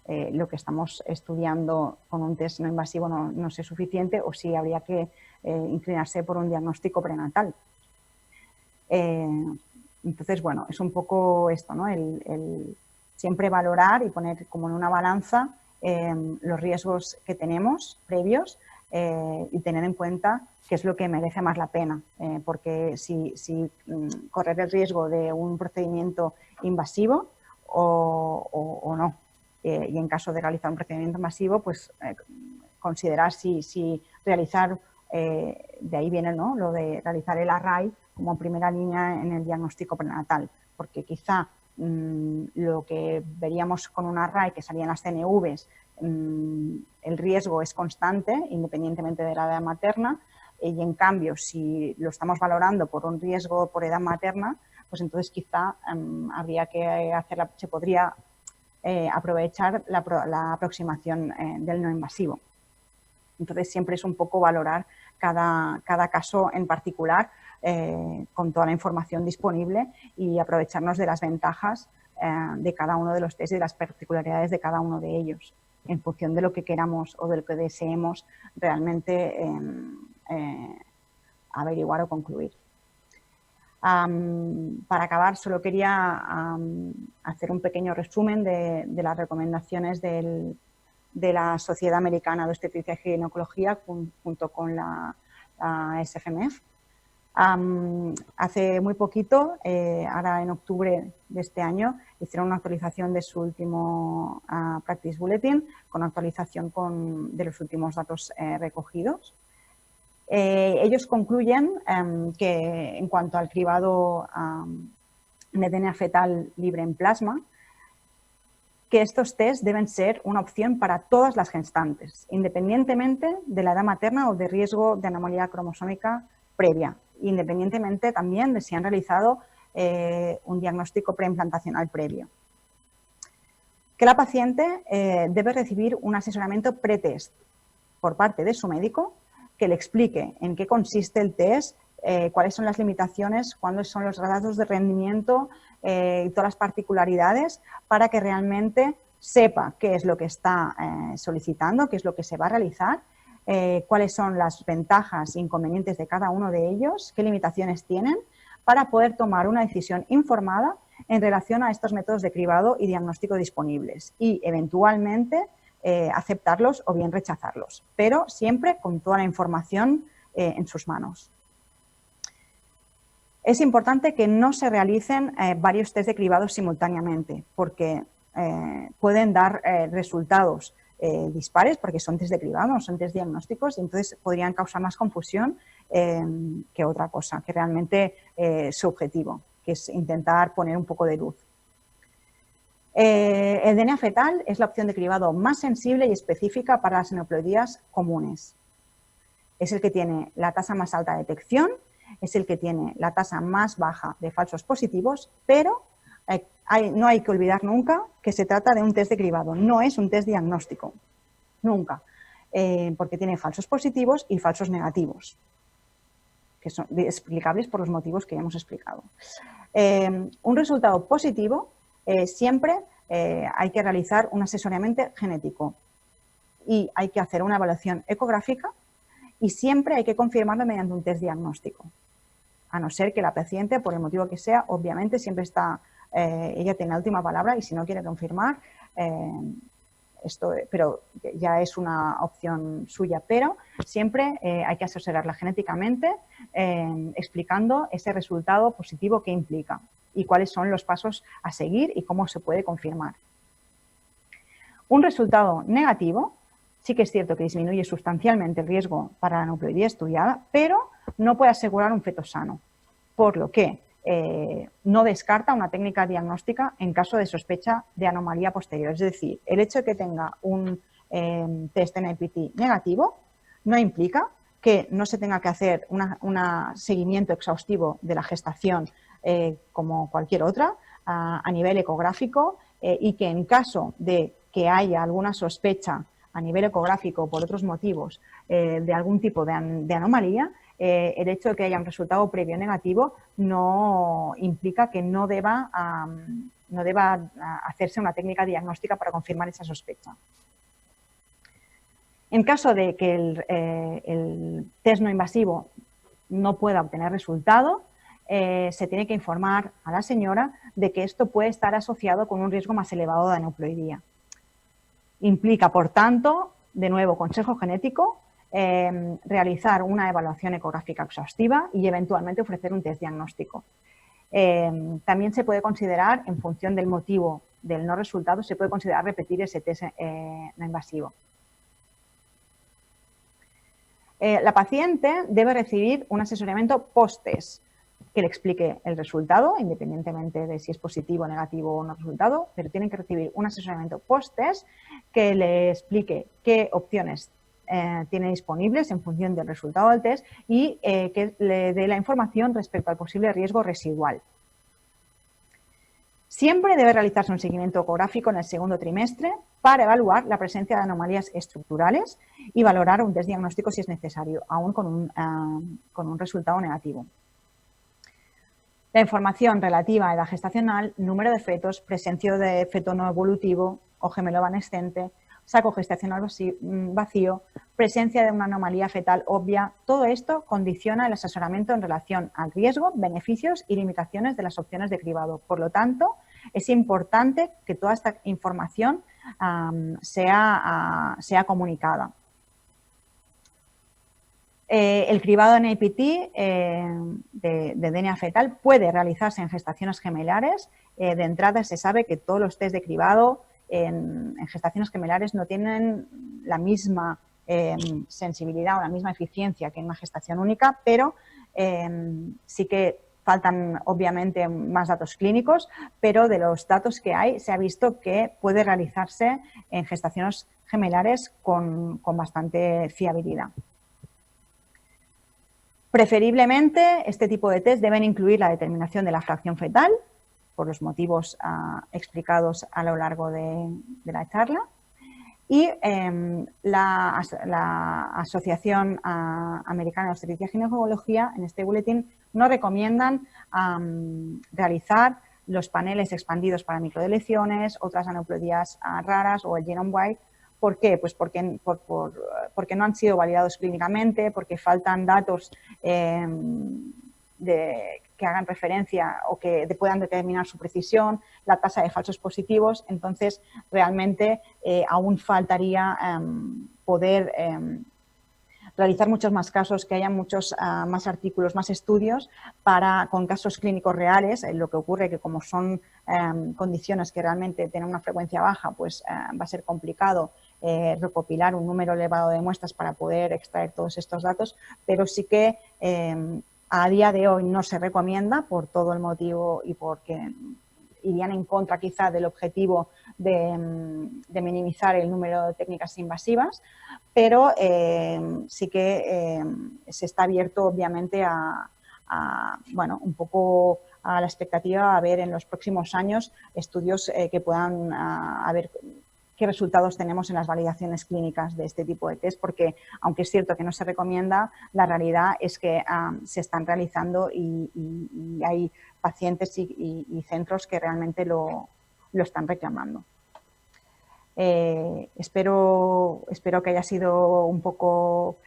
lo que estamos estudiando con un test no invasivo no es suficiente, o si habría que inclinarse por un diagnóstico prenatal. Entonces, bueno, es un poco esto, ¿no? El siempre valorar y poner como en una balanza los riesgos que tenemos previos y tener en cuenta qué es lo que merece más la pena, porque si correr el riesgo de un procedimiento invasivo o no. Y en caso de realizar un procedimiento invasivo, pues considerar si realizar, de ahí viene, ¿no?, lo de realizar el array como primera línea en el diagnóstico prenatal, porque quizá lo que veríamos con un array que salían las CNVs, el riesgo es constante independientemente de la edad materna, y en cambio si lo estamos valorando por un riesgo por edad materna, pues entonces quizá habría que se podría aprovechar la aproximación del no invasivo. Entonces siempre es un poco valorar cada caso en particular con toda la información disponible y aprovecharnos de las ventajas de cada uno de los test y de las particularidades de cada uno de ellos, en función de lo que queramos o de lo que deseemos realmente averiguar o concluir. Para acabar, solo quería hacer un pequeño resumen de las recomendaciones de la Sociedad Americana de Obstetricia y Ginecología junto con la SGMF. Hace muy poquito, ahora en octubre de este año, hicieron una actualización de su último Practice Bulletin, con actualización de los últimos datos recogidos. Ellos concluyen que en cuanto al cribado de DNA fetal libre en plasma, que estos test deben ser una opción para todas las gestantes, independientemente de la edad materna o de riesgo de anomalía cromosómica previa, independientemente también de si han realizado un diagnóstico preimplantacional previo. Que la paciente debe recibir un asesoramiento pretest por parte de su médico que le explique en qué consiste el test, cuáles son las limitaciones, cuáles son los datos de rendimiento y todas las particularidades, para que realmente sepa qué es lo que está solicitando, qué es lo que se va a realizar, cuáles son las ventajas e inconvenientes de cada uno de ellos, qué limitaciones tienen, para poder tomar una decisión informada en relación a estos métodos de cribado y diagnóstico disponibles y, eventualmente, aceptarlos o bien rechazarlos, pero siempre con toda la información en sus manos. Es importante que no se realicen varios test de cribado simultáneamente, porque pueden dar resultados dispares, porque son test de cribado, no son test diagnósticos, y entonces podrían causar más confusión que otra cosa, que realmente su objetivo, que es intentar poner un poco de luz. El DNA fetal es la opción de cribado más sensible y específica para las aneuploidías comunes. Es el que tiene la tasa más alta de detección, es el que tiene la tasa más baja de falsos positivos, pero no hay que olvidar nunca que se trata de un test de cribado, no es un test diagnóstico, nunca, porque tiene falsos positivos y falsos negativos, que son explicables por los motivos que ya hemos explicado. Un resultado positivo siempre hay que realizar un asesoramiento genético y hay que hacer una evaluación ecográfica y siempre hay que confirmarlo mediante un test diagnóstico, a no ser que la paciente, por el motivo que sea, obviamente siempre está, ella tiene la última palabra y si no quiere confirmar, pero ya es una opción suya, pero siempre hay que asesorarla genéticamente explicando ese resultado positivo que implica y cuáles son los pasos a seguir y cómo se puede confirmar. Un resultado negativo sí que es cierto que disminuye sustancialmente el riesgo para la aneuploidía estudiada, pero no puede asegurar un feto sano, por lo que no descarta una técnica diagnóstica en caso de sospecha de anomalía posterior. Es decir, el hecho de que tenga un test NIPT negativo no implica que no se tenga que hacer un seguimiento exhaustivo de la gestación como cualquier otra a nivel ecográfico y que en caso de que haya alguna sospecha a nivel ecográfico por otros motivos de algún tipo de anomalía, el hecho de que haya un resultado previo negativo no implica que no deba hacerse una técnica diagnóstica para confirmar esa sospecha. En caso de que el test no invasivo no pueda obtener resultado, se tiene que informar a la señora de que esto puede estar asociado con un riesgo más elevado de aneuploidía. Implica, por tanto, de nuevo, consejo genético, realizar una evaluación ecográfica exhaustiva y eventualmente ofrecer un test diagnóstico. También se puede considerar, en función del motivo del no resultado, se puede considerar repetir ese test no invasivo. La paciente debe recibir un asesoramiento post-test que le explique el resultado, independientemente de si es positivo, negativo o no resultado, pero tienen que recibir un asesoramiento post-test que le explique qué opciones tiene disponibles en función del resultado del test y que le dé la información respecto al posible riesgo residual. Siempre debe realizarse un seguimiento ecográfico en el segundo trimestre para evaluar la presencia de anomalías estructurales y valorar un test diagnóstico si es necesario, aún con un resultado negativo. La información relativa a edad gestacional, número de fetos, presencia de feto no evolutivo o gemelo evanescente, saco gestacional vacío, presencia de una anomalía fetal obvia, todo esto condiciona el asesoramiento en relación al riesgo, beneficios y limitaciones de las opciones de cribado. Por lo tanto, es importante que toda esta información sea comunicada. El cribado NIPT de DNA fetal puede realizarse en gestaciones gemelares. De entrada se sabe que todos los test de cribado en gestaciones gemelares no tienen la misma sensibilidad o la misma eficiencia que en una gestación única, pero sí que faltan obviamente más datos clínicos, pero de los datos que hay se ha visto que puede realizarse en gestaciones gemelares con bastante fiabilidad. Preferiblemente, este tipo de test deben incluir la determinación de la fracción fetal, por los motivos explicados a lo largo de la charla. Y la Asociación Americana de Obstetricia y Ginecología, en este boletín, nos recomiendan realizar los paneles expandidos para microdeleciones, otras aneuploidías raras o el genome-wide. ¿Por qué? Pues porque no han sido validados clínicamente, porque faltan datos que hagan referencia o que puedan determinar su precisión, la tasa de falsos positivos. Entonces, realmente aún faltaría poder realizar muchos más casos, que haya muchos más artículos, más estudios con casos clínicos reales. Lo que ocurre que como son condiciones que realmente tienen una frecuencia baja, pues va a ser complicado recopilar un número elevado de muestras para poder extraer todos estos datos, pero sí que a día de hoy no se recomienda por todo el motivo y irían en contra quizá del objetivo de minimizar el número de técnicas invasivas, pero sí que se está abierto obviamente bueno, un poco a la expectativa a ver en los próximos años estudios que puedan a ver qué resultados tenemos en las validaciones clínicas de este tipo de test, porque aunque es cierto que no se recomienda, la realidad es que se están realizando y hay pacientes y centros que realmente lo están reclamando. Espero que haya sido un poco,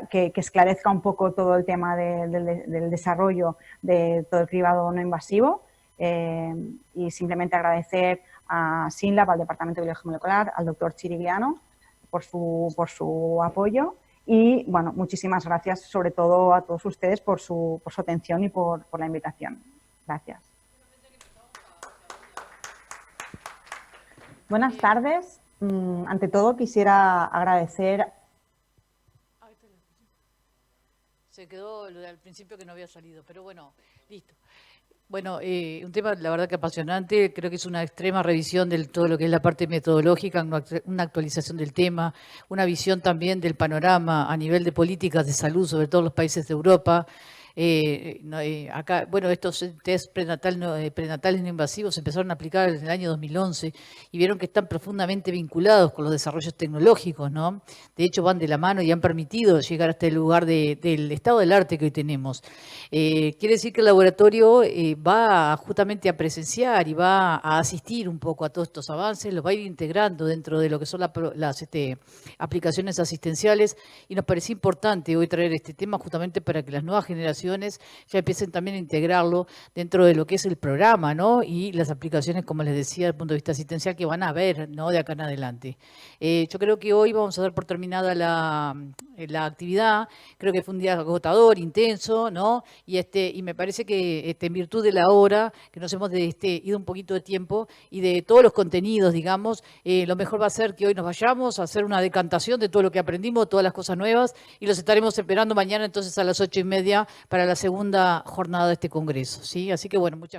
que esclarezca un poco todo el tema del desarrollo de todo el cribado no invasivo, y simplemente agradecer a SYNLAB, al Departamento de Biología Molecular, al doctor Chirigliano por su apoyo y, bueno, muchísimas gracias sobre todo a todos ustedes por su atención y por la invitación. Gracias. Buenas tardes. Ante todo quisiera agradecer. Se quedó lo del principio que no había salido, pero bueno, listo. Bueno, un tema la verdad que apasionante, creo que es una extrema revisión de todo lo que es la parte metodológica, una actualización del tema, una visión también del panorama a nivel de políticas de salud, sobre todo en los países de Europa. Acá, bueno, estos test prenatales no invasivos se empezaron a aplicar en el año 2011 y vieron que están profundamente vinculados con los desarrollos tecnológicos, ¿no? De hecho, van de la mano y han permitido llegar hasta el lugar del estado del arte que hoy tenemos. Quiere decir que el laboratorio va justamente a presenciar y va a asistir un poco a todos estos avances, los va a ir integrando dentro de lo que son las aplicaciones asistenciales, y nos parecía importante hoy traer este tema justamente para que las nuevas generaciones ya empiecen también a integrarlo dentro de lo que es el programa, ¿no? Y las aplicaciones, como les decía, desde el punto de vista asistencial que van a ver, ¿no? De acá en adelante. Yo creo que hoy vamos a dar por terminada la actividad. Creo que fue un día agotador, intenso, ¿no? Y me parece que en virtud de la hora, que nos hemos ido un poquito de tiempo y de todos los contenidos, digamos, lo mejor va a ser que hoy nos vayamos a hacer una decantación de todo lo que aprendimos, todas las cosas nuevas, y los estaremos esperando mañana entonces a las 8:30 para la segunda jornada de este congreso, ¿sí? Así que bueno, muchas gracias.